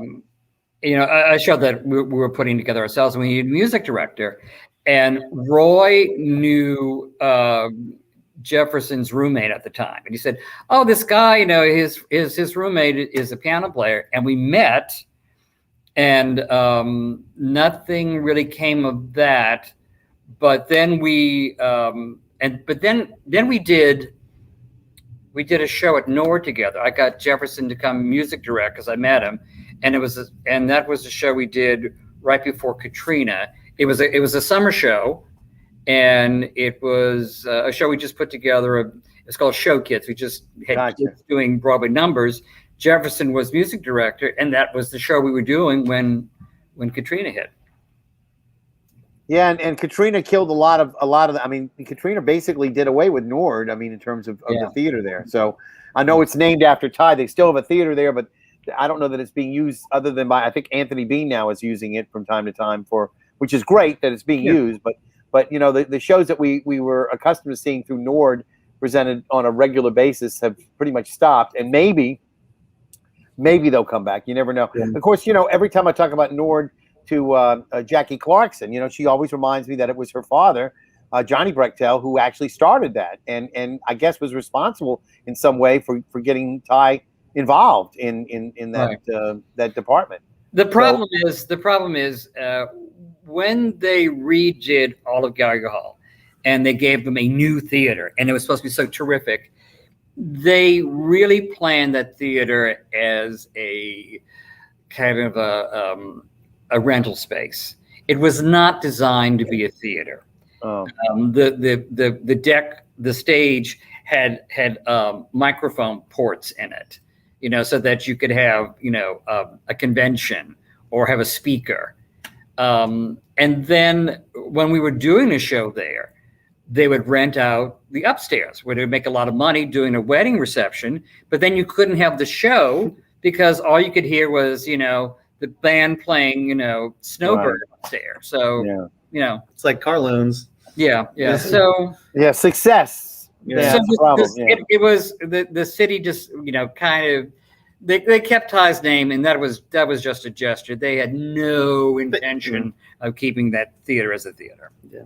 show that we were putting together ourselves, and we needed a music director. And Roy knew Jefferson's roommate at the time, and he said, "Oh, this guy, his roommate is a piano player." And we met and nothing really came of that. But then we then we did a show at NORD together. I got Jefferson to come music direct because I met him, and that was a show we did right before Katrina. It was a summer show, and it was a show we just put together. It's called Show Kids. We just had kids doing Broadway numbers. Jefferson was music director, and that was the show we were doing when Katrina hit. Yeah, and Katrina killed a lot of the. I mean, Katrina basically did away with NORD. I mean, in terms of the theater there. So I know it's named after Ty. They still have a theater there, but I don't know that it's being used other than by. I think Anthony Bean now is using it from time to time which is great that it's being used. But you know, the shows that we were accustomed to seeing through NORD presented on a regular basis have pretty much stopped, and maybe they'll come back. You never know. Yeah. Of course, you know, every time I talk about NORD to Jackie Clarkson, you know, she always reminds me that it was her father, Johnny Brechtel, who actually started that, and I guess was responsible in some way for getting Ty involved in that that department. The problem is when they redid all of Gallagher Hall, and they gave them a new theater, and it was supposed to be so terrific. They really planned that theater as a kind of a rental space. It was not designed to be a theater. Oh. The deck, the stage had microphone ports in it, you know, so that you could have, you know, a convention or have a speaker. And then when we were doing a show there, they would rent out the upstairs where they would make a lot of money doing a wedding reception, but then you couldn't have the show because all you could hear was, you know, the band playing, you know, Snowbird upstairs. So, you know, it's like car loans. Yeah. So success. Yeah. So it was the city just, you know, kind of, they kept Ty's name, and that was just a gesture. They had no intention of keeping that theater as a theater. Yeah.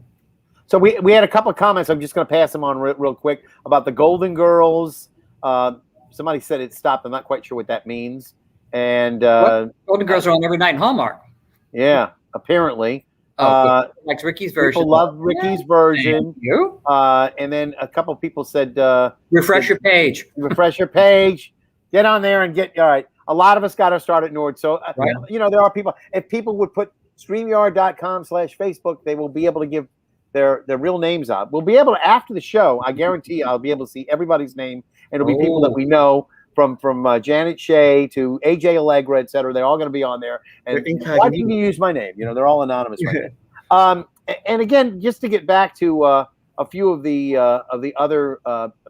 So we had a couple of comments. I'm just going to pass them on real quick about the Golden Girls. Somebody said it stopped. I'm not quite sure what that means. And Golden Girls are on every night in Hallmark. Yeah, apparently. Like Ricky's version. People love Ricky's version. Thank you. And then a couple of people said, refresh your page. Refresh your page. Get on there and all right. A lot of us got our start at NORD. So, you know, there are people. If people would put StreamYard.com/Facebook, they will be able to give their real names out. We'll be able to, after the show, I guarantee I'll be able to see everybody's name. And it'll be people that we know from Janet Shea to AJ Allegra, et cetera. They're all going to be on there. And why didn't you use my name? You know, they're all anonymous right now. And again, just to get back to a few of the other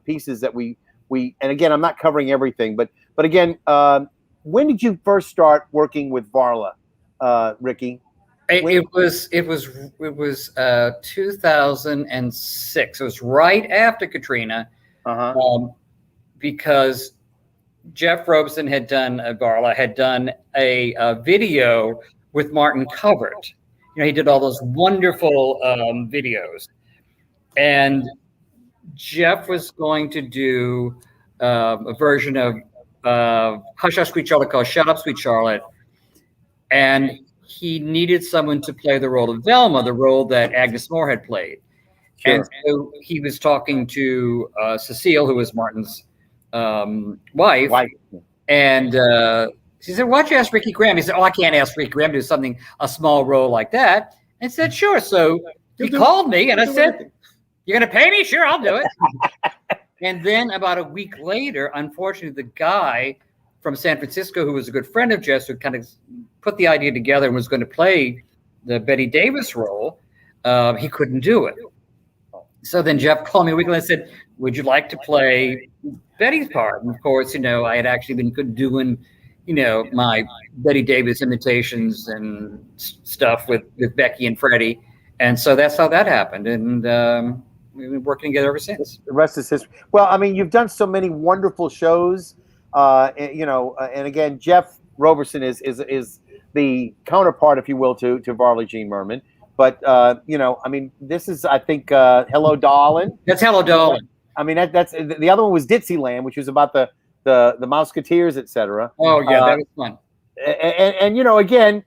pieces that we and again, I'm not covering everything, but again, when did you first start working with Varla, Ricky? It was 2006. It was right after Katrina, because Jeff Robeson had done Varla had done a video with Martin Covert. You know, he did all those wonderful videos, and Jeff was going to do a version of Hush Hush Sweet Charlotte called Shut Up Sweet Charlotte, and he needed someone to play the role of Velma, the role that Agnes Moore had played. Sure. And so he was talking to Cecile, who was Martin's wife. And she said, why don't you ask Ricky Graham? He said, I can't ask Ricky Graham to do a small role like that. And said, sure. So he called me and I said, you're going to pay me? Sure, I'll do it. And then about a week later, unfortunately, the guy from San Francisco, who was a good friend of Jeff's, who kind of put the idea together and was going to play the Betty Davis role, he couldn't do it. So then Jeff called me a week later and said, would you like to play Betty's part? And of course, you know, I had actually been doing, you know, my Betty Davis imitations and stuff with Becky and Freddie. And so that's how that happened. And we've been working together ever since. The rest is history. Well, I mean, you've done so many wonderful shows. You know, and again, Jeff Roberson is the counterpart, if you will, to Varla Jean Merman. But you know, I mean, this is, I think, Hello Darlin'. That's Hello Darlin'. I mean, that's the other one was Dixieland, which was about the Mouseketeers, etc. Oh yeah, that was fun. And you know, again,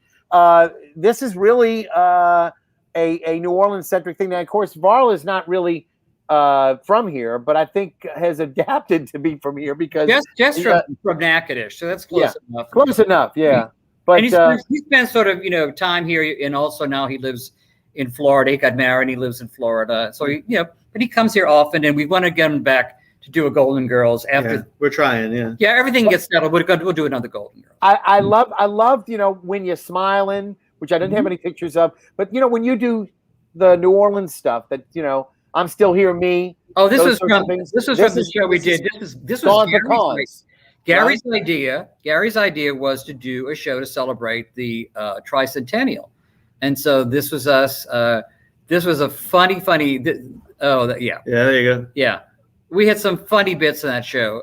this is really a New Orleans centric thing. Now, of course, Varla is not really from here, but I think has adapted to be from here because just from Natchitoches, so that's close enough. Close enough, yeah. But and he spent sort of time here, and also now he lives in Florida. He got married, and he lives in Florida. So but he comes here often, and we want to get him back to do a Golden Girls after. Yeah, we're trying, yeah. Yeah, everything gets settled. We'll do another Golden Girls. I loved When You're Smiling, which I didn't have any pictures of, but when you do the New Orleans stuff, that I'm Still Here, Me. Oh, this was from the show we did. This was Gary's idea. Gary's idea was to do a show to celebrate the tricentennial, and so this was us. This was a funny. Yeah, there you go. Yeah, we had some funny bits in that show.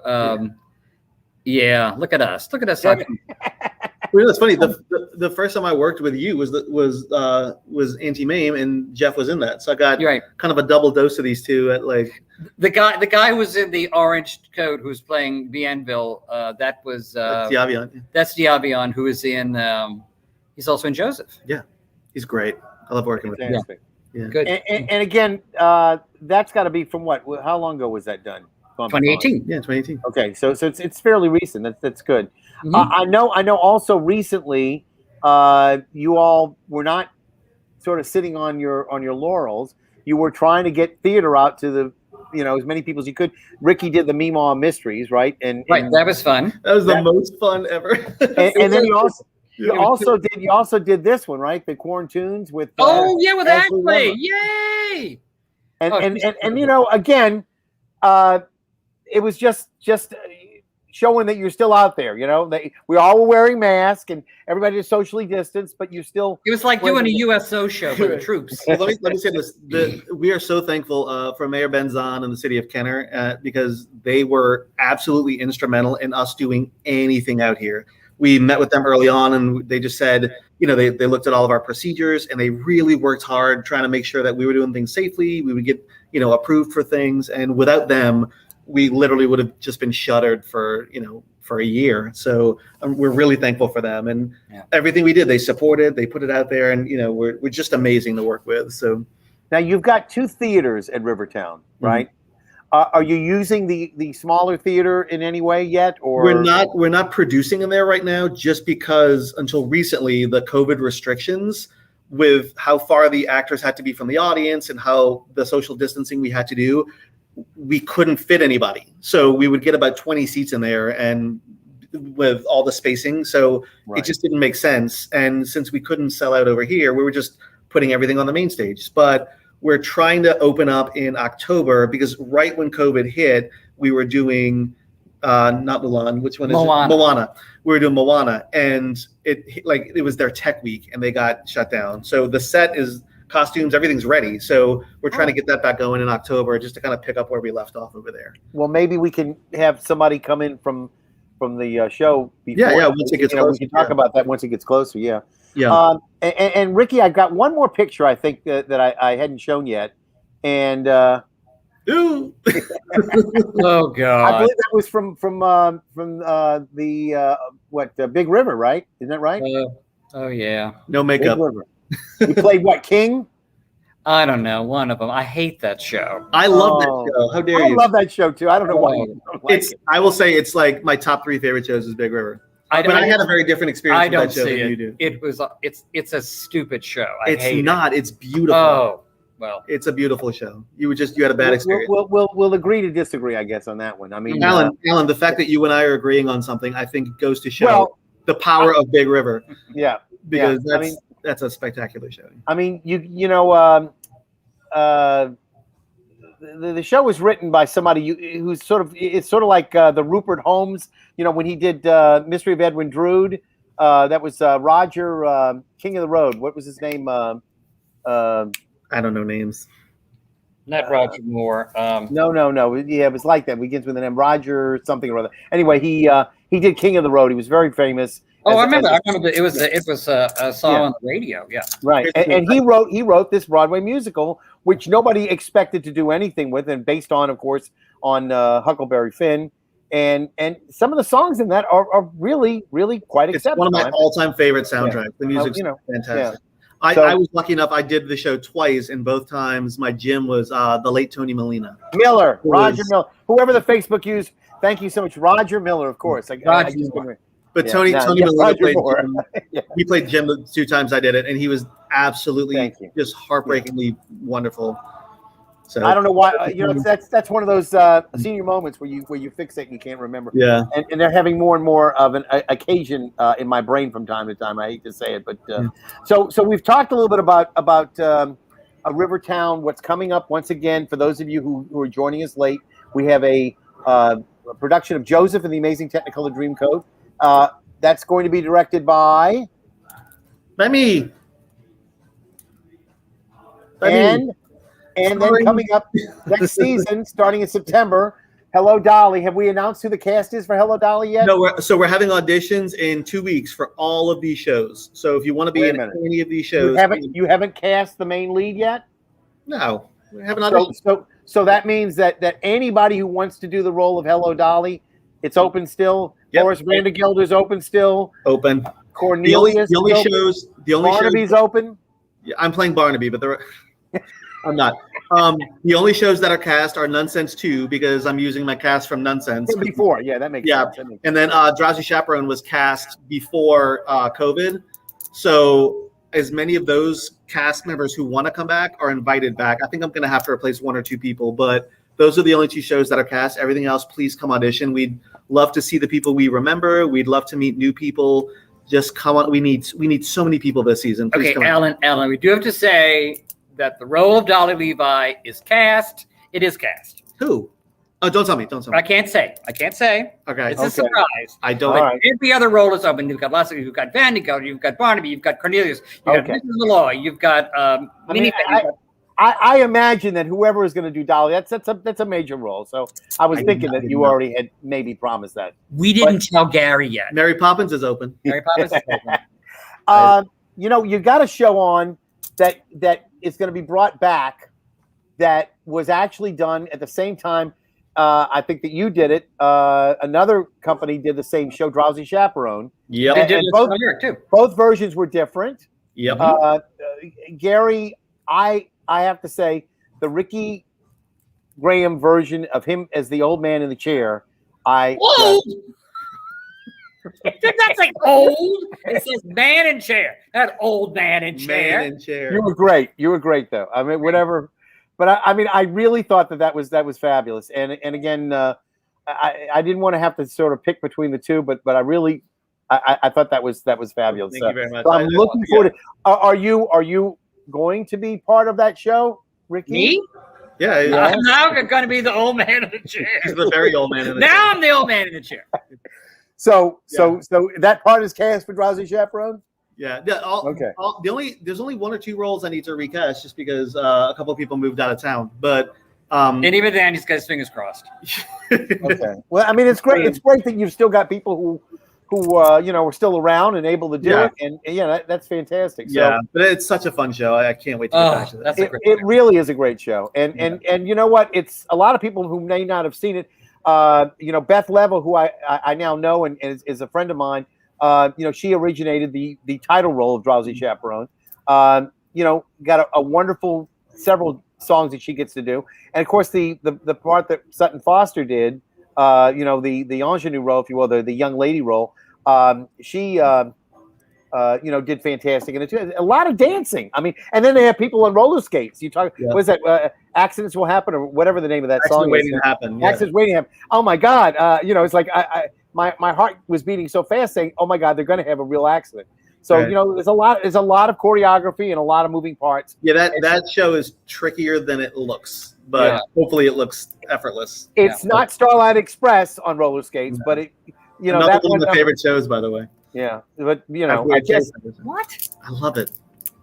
Yeah, look at us. Well, it's funny. The first time I worked with you was Auntie Mame, and Jeff was in that, so I got kind of a double dose of these two. At like the guy who was in the orange coat who was playing Bienville. That was that's Diavion. That's Diavion, who is in. He's also in Joseph. Yeah, he's great. I love working with him. Yeah, good. And again, that's got to be from what? How long ago was that done? 2018. Yeah, 2018. Okay, so it's fairly recent. That's good. Mm-hmm. I know. Also, recently, you all were not sort of sitting on your laurels. You were trying to get theater out to the as many people as you could. Ricky did the Meemaw Mysteries, right? And that was fun. That was the most fun ever. and then you also did this one, right? The Quarantunes with with Ashley. Yay! And again, it was just showing that you're still out there. We all were wearing masks and everybody is socially distanced, but you still. It was like doing a USO show for the troops. Well, let me say this: we are so thankful for Mayor Benzon and the city of Kenner because they were absolutely instrumental in us doing anything out here. We met with them early on, and they just said, they looked at all of our procedures, and they really worked hard trying to make sure that we were doing things safely. We would get approved for things, and without them, we literally would have just been shuttered for a year. So we're really thankful for them, and everything we did, they supported, they put it out there, and we're just amazing to work with. So now you've got 2 theaters at Rivertown, right? Mm-hmm. Are you using the smaller theater in any way yet, or we're not producing in there right now, just because until recently the COVID restrictions with how far the actors had to be from the audience and how the social distancing we had to do, we couldn't fit anybody. So we would get about 20 seats in there, and with all the spacing, so it just didn't make sense. And since we couldn't sell out over here, we were just putting everything on the main stage. But we're trying to open up in October because right when COVID hit, we were doing not Mulan. Which one is Moana. it? Moana. We were doing Moana, and it was their tech week, and they got shut down. So the set is costumes, everything's ready. So we're trying to get that back going in October, just to kind of pick up where we left off over there. Well, maybe we can have somebody come in from the show before. Yeah. Once it gets closer, we can talk about that once it gets closer. Yeah. Yeah. And Ricky, I've got one more picture I think that I hadn't shown yet, and ooh. Oh God! I believe that was from the Big River, right? Isn't that right? Oh yeah. No makeup. Big River. You played what, King? I don't know. One of them. I hate that show. I love that show. How dare you? I love that show too. I don't know why. You don't like it. I will say it's like my top 3 favorite shows is Big River. I had a very different experience with that show than you do. It's a stupid show. It's beautiful. Oh, well. It's a beautiful show. You had a bad experience. We'll agree to disagree, I guess, on that one. I mean, Alan, the fact that you and I are agreeing on something, I think goes to show the power of Big River. Yeah. Because that's a spectacular show. I mean, the show was written by somebody who's it's sort of like the Rupert Holmes, when he did Mystery of Edwin Drood. That was Roger, King of the Road. What was his name? I don't know names. Not Roger Moore. No. Yeah, it was like that. It begins with the name Roger something or other. Anyway, he did King of the Road. He was very famous. I remember. It was a song on the radio. Yeah, right. And he wrote this Broadway musical, which nobody expected to do anything with, and based on, of course, on Huckleberry Finn. and some of the songs in that are really quite It's exceptional. one of my all-time favorite soundtracks. The music's fantastic. I was lucky enough. I did the show twice, and both times my gym was the late Tony Molina. Roger Miller, whoever the Facebook used. Thank you so much, Roger Miller. Of course, But Tony Molina played Jim. Yeah. He played Jim the 2 times I did it, and he was absolutely just heartbreakingly wonderful. So I don't know why. That's one of those senior moments where you fixate and you can't remember. Yeah. And they're having more and more of an occasion in my brain from time to time. I hate to say it, but so we've talked a little bit about Rivertown. What's coming up once again for those of you who are joining us late? We have a production of Joseph and the Amazing Technicolor Dreamcoat. That's going to be directed by me. And then coming up next season, starting in September, Hello Dolly. Have we announced who the cast is for Hello Dolly yet? No, we're having auditions in 2 weeks for all of these shows. So if you want to be in any of these shows, you haven't cast the main lead yet. No, we haven't auditioned. So that means that anybody who wants to do the role of Hello Dolly, it's open still. Yep. Boris Vandergelder's open still. Open. Cornelius. The only Barnaby's shows, open. Yeah, I'm playing Barnaby, but I'm not. The only shows that are cast are Nonsense 2 because I'm using my cast from Nonsense. Before, yeah, that makes sense. And then Drowsy Chaperone was cast before COVID. So as many of those cast members who want to come back are invited back. I think I'm going to have to replace 1 or 2 people, but those are the only 2 shows that are cast. Everything else, please come audition. We'd love to see the people we remember. We'd love to meet new people. Just come on. We need so many people this season. Please come Alan, we do have to say that the role of Dolly Levi is cast. It is cast. Who? Oh, don't tell me. I can't say. Okay. It's a surprise. I don't. Right. Every other role is open. You've got lots of. You've got Vandergelder. You've got Barnaby. You've got Cornelius. You've got Mrs. Malloy. You've got I imagine that whoever is going to do Dolly, that's a major role. So I was thinking that you already had maybe promised that. We didn't tell Gary yet. Mary Poppins is open. Mary Poppins is open. You got a show on that is going to be brought back that was actually done at the same time. I think that you did it. Another company did the same show, Drowsy Chaperone. Yep. They did it here too. Both versions were different. Yep. Gary, I have to say the Ricky Graham version of him as the old man in the chair. Old? That's like old. It says man in chair. That old man in chair. Man in chair. You were great though. I mean, whatever. But I really thought that was fabulous. And again, I didn't want to have to sort of pick between the two, but I really I thought that was fabulous. Thank you very much. So I'm looking forward to. Are you going to be part of that show, Ricky? Me? Yeah. I'm now going to be the old man in the chair. He's the very old man in the chair. Now I'm the old man in the chair. So that part is cast for Drowsy Chaperone? Yeah. Okay. There's only 1 or 2 roles I need to recast just because a couple of people moved out of town. But and even then, he's got his fingers crossed. Okay. Well, I mean, it's great. It's great that you've still got people who are still around and able to do it, and that's fantastic. So, but it's such a fun show. I can't wait to get back to that. It really is a great show, and you know what? It's a lot of people who may not have seen it. Beth Level, who I now know and is a friend of mine. She originated the title role of Drowsy Chaperone. Got a wonderful several songs that she gets to do, and of course the part that Sutton Foster did. The ingenue role, if you will, the young lady role. She did fantastic, and a lot of dancing. I mean, and then they have people on roller skates. You talk, what is that? Accidents will happen, or whatever the name of that song waiting is. To happen. Accidents waiting to happen. Oh my God! It's like my heart was beating so fast, saying, "Oh my God, they're going to have a real accident." So there's a lot of choreography and a lot of moving parts. Yeah, that show is trickier than it looks, but hopefully it looks effortless. It's not Starlight Express on roller skates, but it, that's one of my favorite shows, by the way. Yeah, but I guess what? I love it.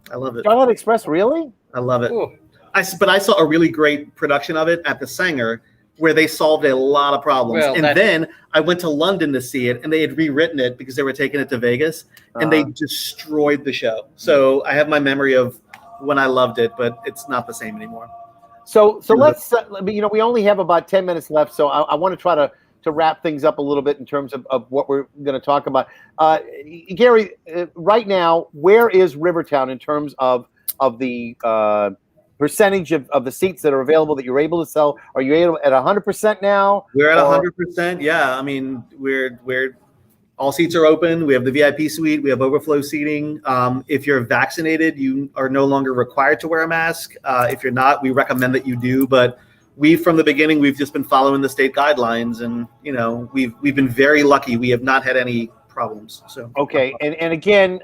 Starlight Express, really? I love it. Ooh. But I saw a really great production of it at the Sanger, where they solved a lot of problems. Then I went to London to see it, and they had rewritten it because they were taking it to Vegas, and they destroyed the show. So I have my memory of when I loved it, but it's not the same anymore. So let's we only have about 10 minutes left, so I want to try to to wrap things up a little bit in terms of what we're going to talk about. Gary, right now, where is Rivertown in terms of the percentage of the seats that are available that you're able to sell? Are you able at 100% now? We're at 100%. Yeah, I mean, we're all seats are open. We have the VIP suite. We have overflow seating. If you're vaccinated, you are no longer required to wear a mask. If you're not, we recommend that you do. But from the beginning, we've just been following the state guidelines, and we've been very lucky. We have not had any problems. So okay, and again,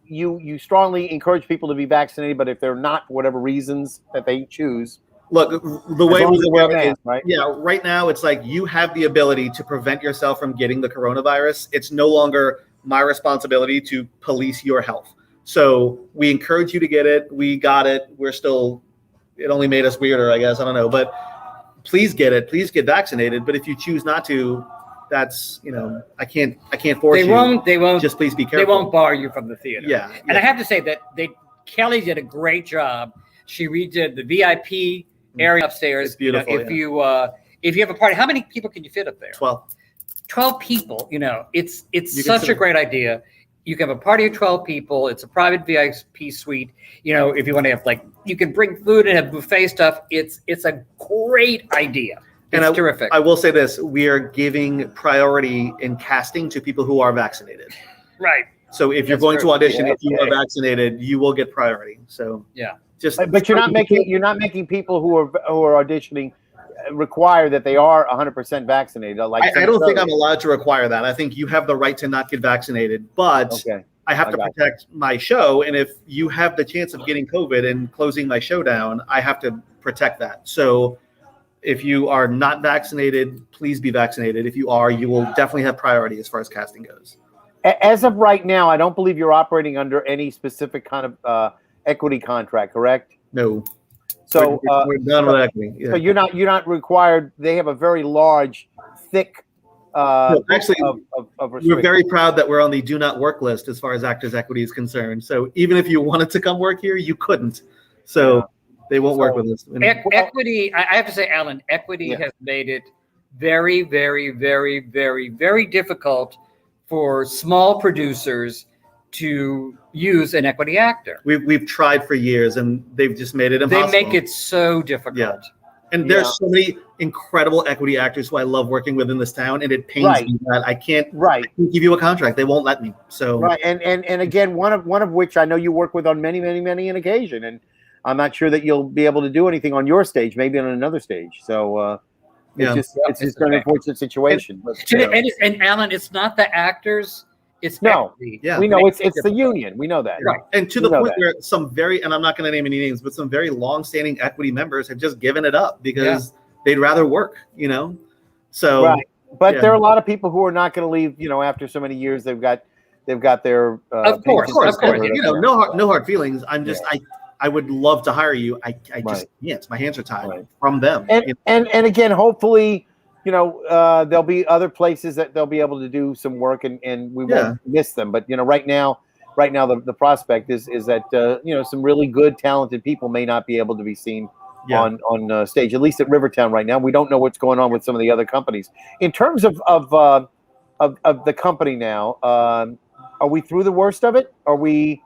you strongly encourage people to be vaccinated, but if they're not for whatever reasons that they choose. Look, the way we wear a mask, right? Yeah, right now it's like you have the ability to prevent yourself from getting the coronavirus. It's no longer my responsibility to police your health. So we encourage you to get it. We got it. It only made us weirder, I guess. I don't know. But please get it. Please get vaccinated. But if you choose not to, that's, I can't force you. They won't. Just please be careful. They won't bar you from the theater. Yeah. And I have to say that Kelly did a great job. She redid the VIP area upstairs. It's beautiful. If you have a party, how many people can you fit up there? 12 people. It's such a great idea. You can have a party of 12 people. It's a private VIP suite. If you want to have you can bring food and have buffet stuff. It's a great idea. It's terrific. I will say this: we are giving priority in casting to people who are vaccinated. Right. So if you're going to audition, if you are vaccinated, you will get priority. So yeah. But you're not making people who are auditioning require that they are 100% vaccinated. I don't think I'm allowed to require that. I think you have the right to not get vaccinated, but I have to protect my show. And if you have the chance of getting COVID and closing my show down, I have to protect that. So if you are not vaccinated, please be vaccinated. If you are, you will definitely have priority as far as casting goes. As of right now, I don't believe you're operating under any specific kind of equity contract, correct? No. So we're done with equity. Yeah. So you're not required. They have a very large, thick. Actually, of we're very proud that we're on the do not work list as far as Actors Equity is concerned. So even if you wanted to come work here, you couldn't. So they won't work with us. Equity. I have to say, Alan, equity has made it very, very, very, very, very difficult for small producers to use an equity actor. We've tried for years, and they've just made it impossible. They make it so difficult. Yeah. And there's so many incredible equity actors who I love working with in this town, and it pains me that I can't give you a contract. They won't let me. So and again, one of which I know you work with on many an occasion, and I'm not sure that you'll be able to do anything on your stage, maybe on another stage. So it's just an unfortunate situation. And Alan, it's not the actors. It's equity. Yeah, we know it's the union. We know that. Right. And to the point where some and I'm not going to name any names, but some very long-standing equity members have just given it up because they'd rather work, So but there are a lot of people who are not going to leave, after so many years. They've got their of course. No hard feelings. I'm just I would love to hire you. I just can't. My hands are tied from them. And again, hopefully, there'll be other places that they'll be able to do some work, and we won't miss them. But right now, the prospect is that some really good, talented people may not be able to be seen on stage, at least at Rivertown right now. We don't know what's going on with some of the other companies. In terms of the company now, are we through the worst of it? Are we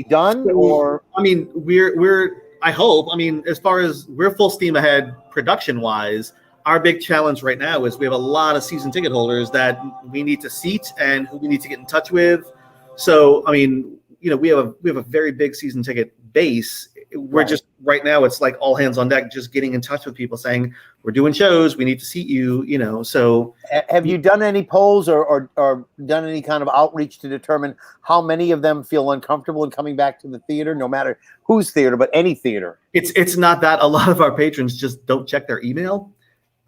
done? Or I mean, we're I hope. I mean, as far as we're full steam ahead production wise. Our big challenge right now is we have a lot of season ticket holders that we need to seat and who we need to get in touch with. So, I mean, we have a very big season ticket base. We're just right now, it's like all hands on deck, just getting in touch with people saying, we're doing shows, we need to seat you, so. Have you done any polls or done any kind of outreach to determine how many of them feel uncomfortable in coming back to the theater, no matter whose theater, but any theater? It's not that. A lot of our patrons just don't check their email.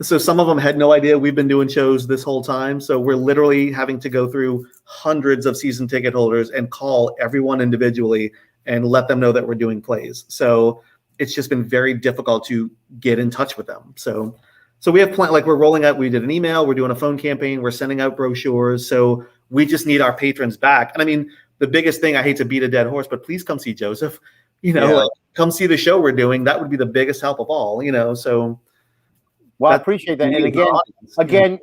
So some of them had no idea we've been doing shows this whole time. So we're literally having to go through hundreds of season ticket holders and call everyone individually and let them know that we're doing plays. So it's just been very difficult to get in touch with them. So we have we're rolling out, we did an email, we're doing a phone campaign, we're sending out brochures. So we just need our patrons back. And I mean, the biggest thing, I hate to beat a dead horse, but please come see Joseph, come see the show we're doing. That would be the biggest help of all, so Well, I appreciate that. And again,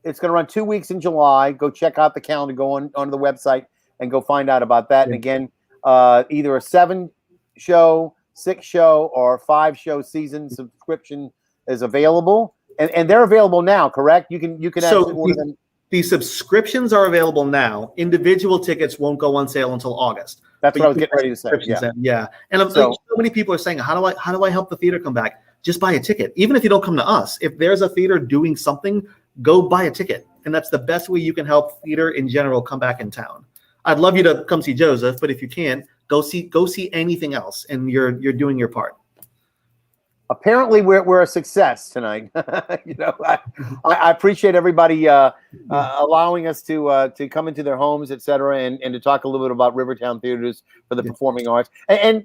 it's going to run 2 weeks in July. Go check out the calendar. Go onto the website and go find out about that. And again, either a 7-show, 6-show, or 5-show season subscription is available, and they're available now. Correct? You can actually order them. The subscriptions are available now. Individual tickets won't go on sale until August. That's what I was getting ready to say. Yeah. And so many people are saying, how do I help the theater come back? Just buy a ticket. Even if you don't come to us, if there's a theater doing something, go buy a ticket. And that's the best way you can help theater in general come back in town. I'd love you to come see Joseph, but if you can't, go see anything else, and you're doing your part. Apparently, we're a success tonight. I appreciate everybody allowing us to come into their homes, etc., and to talk a little bit about Rivertown Theaters for the performing arts. And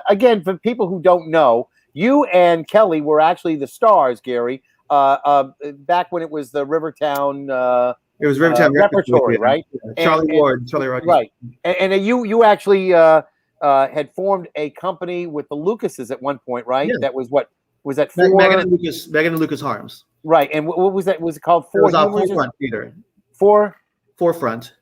again, for people who don't know, you and Kelly were actually the stars, Gary, back when it was the Rivertown. It was Rivertown Repertory, right? Charlie Rogers. Right. And you actually had formed a company with the Lucases at one point, right? Yeah. That was what was that? Megan and Lucas Harms. Right. And what was that? Was it called Forefront Theater? Forefront.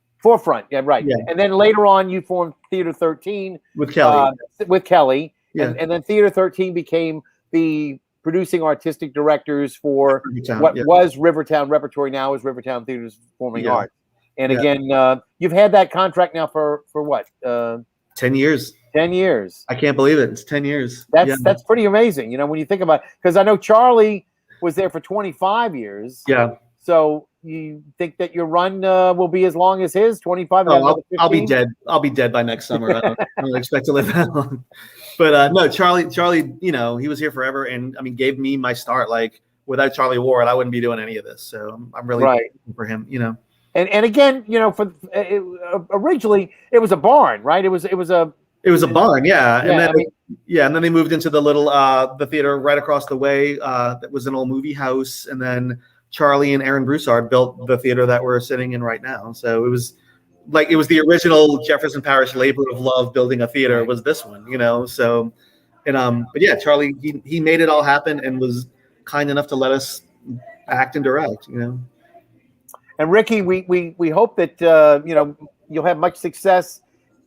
Yeah, right. Yeah. And then later on, you formed Theater 13 with Kelly. Yeah. And then Theater 13 became the producing artistic directors for was Rivertown Repertory, now is Rivertown Theaters Performing Arts. And again, you've had that contract now for what? 10 years. 10 years. I can't believe it. It's 10 years. That's pretty amazing. When you think about it, because I know Charlie was there for 25 years. Yeah. So you think that your run will be as long as his 25? I'll be dead. I'll be dead by next summer. I don't expect to live that long. But no, Charlie, he was here forever, and gave me my start. Like without Charlie Ward, I wouldn't be doing any of this. So I'm really grateful for him. And again, for originally it was a barn, right? It was a barn, yeah. And then they moved into the little the theater right across the way. That was an old movie house, and then Charlie and Aaron Broussard built the theater that we're sitting in right now. So it was the original Jefferson Parish labor of love building a theater was this one, So, but yeah, Charlie he made it all happen and was kind enough to let us act and direct, And Ricky, we hope that you'll have much success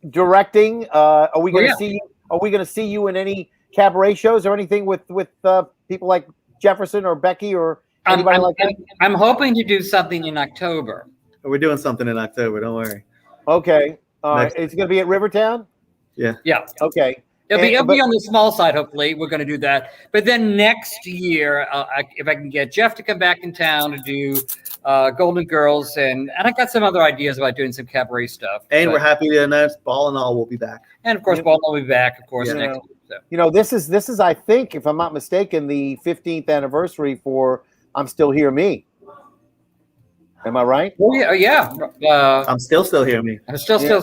directing. Are we going to see? Are we going to see you in any cabaret shows or anything with people like Jefferson or Becky or anybody like that? I'm hoping to do something in October. We're doing something in October. Don't worry. Okay. All right. It's going to be at Rivertown? Yeah. Okay. It'll be on the small side, hopefully. We're going to do that. But then next year, if I can get Jeff to come back in town to do Golden Girls, and I got some other ideas about doing some cabaret stuff. And we're happy to announce Ball and All will be back. And, of course, Ball and All will be back, of course, next year. So. This is, I think, if I'm not mistaken, the 15th anniversary for I'm Still Here Me. Am I right? Oh, yeah. I'm still here, me. I'm still here.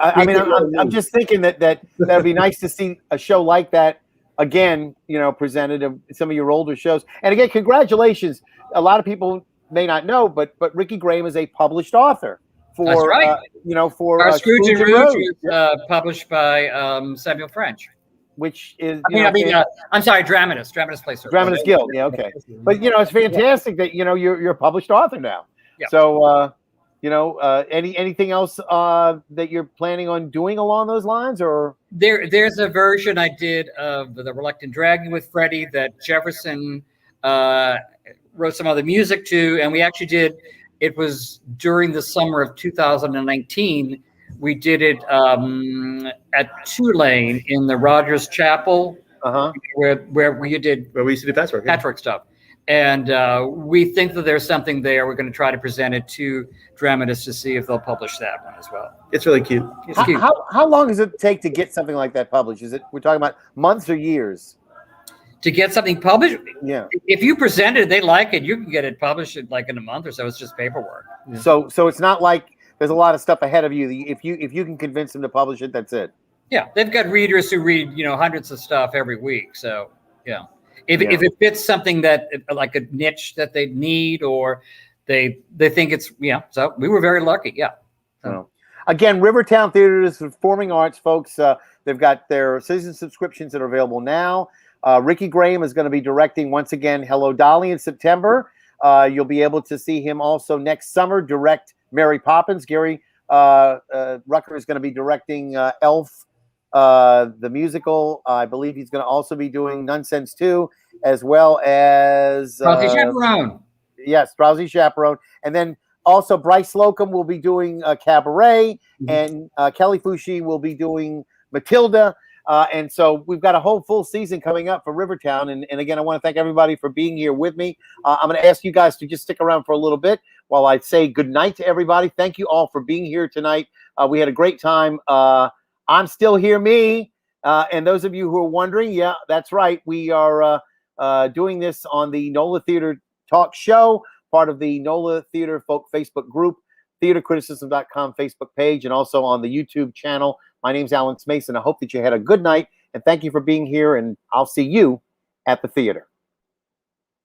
I'm just thinking that would be nice to see a show like that again, presented in some of your older shows. And again, congratulations. A lot of people may not know, but Ricky Graham is a published author. That's right. For Scrooge and Rouge is published by Samuel French. Which is, I'm sorry, Dramatist Place. Dramatist Guild, yeah, okay. But it's fantastic that you're a published author now. Yeah. So anything else that you're planning on doing along those lines, or there's a version I did of The Reluctant Dragon with Freddie that Jefferson wrote some other music to, and we actually did. It was during the summer of 2019. We did it at Tulane in the Rogers Chapel, where we used to do patchwork stuff. And we think that there's something there. We're going to try to present it to dramatists to see if they'll publish that one as well. It's really cute. It's cute. How long does it take to get something like that published? We're talking about months or years? To get something published? Yeah. If you present it, they like it, you can get it published in in a month or so. It's just paperwork. Yeah. So it's not like there's a lot of stuff ahead of you. If you can convince them to publish it, that's it. Yeah, they've got readers who read hundreds of stuff every week. So yeah, if it fits something that like a niche that they need or they think it's So we were very lucky. Yeah. So. Again, Rivertown Theaters Performing Arts, folks. They've got their season subscriptions that are available now. Ricky Graham is going to be directing once again Hello, Dolly in September. You'll be able to see him also next summer direct Mary Poppins. Gary Rucker is going to be directing Elf, the musical. I believe he's going to also be doing Nonsense 2, as well as Drowsy Chaperone. Yes, Drowsy Chaperone. And then also Bryce Slocum will be doing Cabaret, and Kelly Fushi will be doing Matilda. And so we've got a whole full season coming up for Rivertown. And again, I want to thank everybody for being here with me. I'm going to ask you guys to just stick around for a little bit while I say good night to everybody. Thank you all for being here tonight. We had a great time. I'm still here, me. And those of you who are wondering, yeah, that's right. We are doing this on the NOLA Theater Talk Show, part of the NOLA Theater Folk Facebook group, theatercriticism.com Facebook page, and also on the YouTube channel. My name's Alan Smason. I hope that you had a good night, and thank you for being here, and I'll see you at the theater.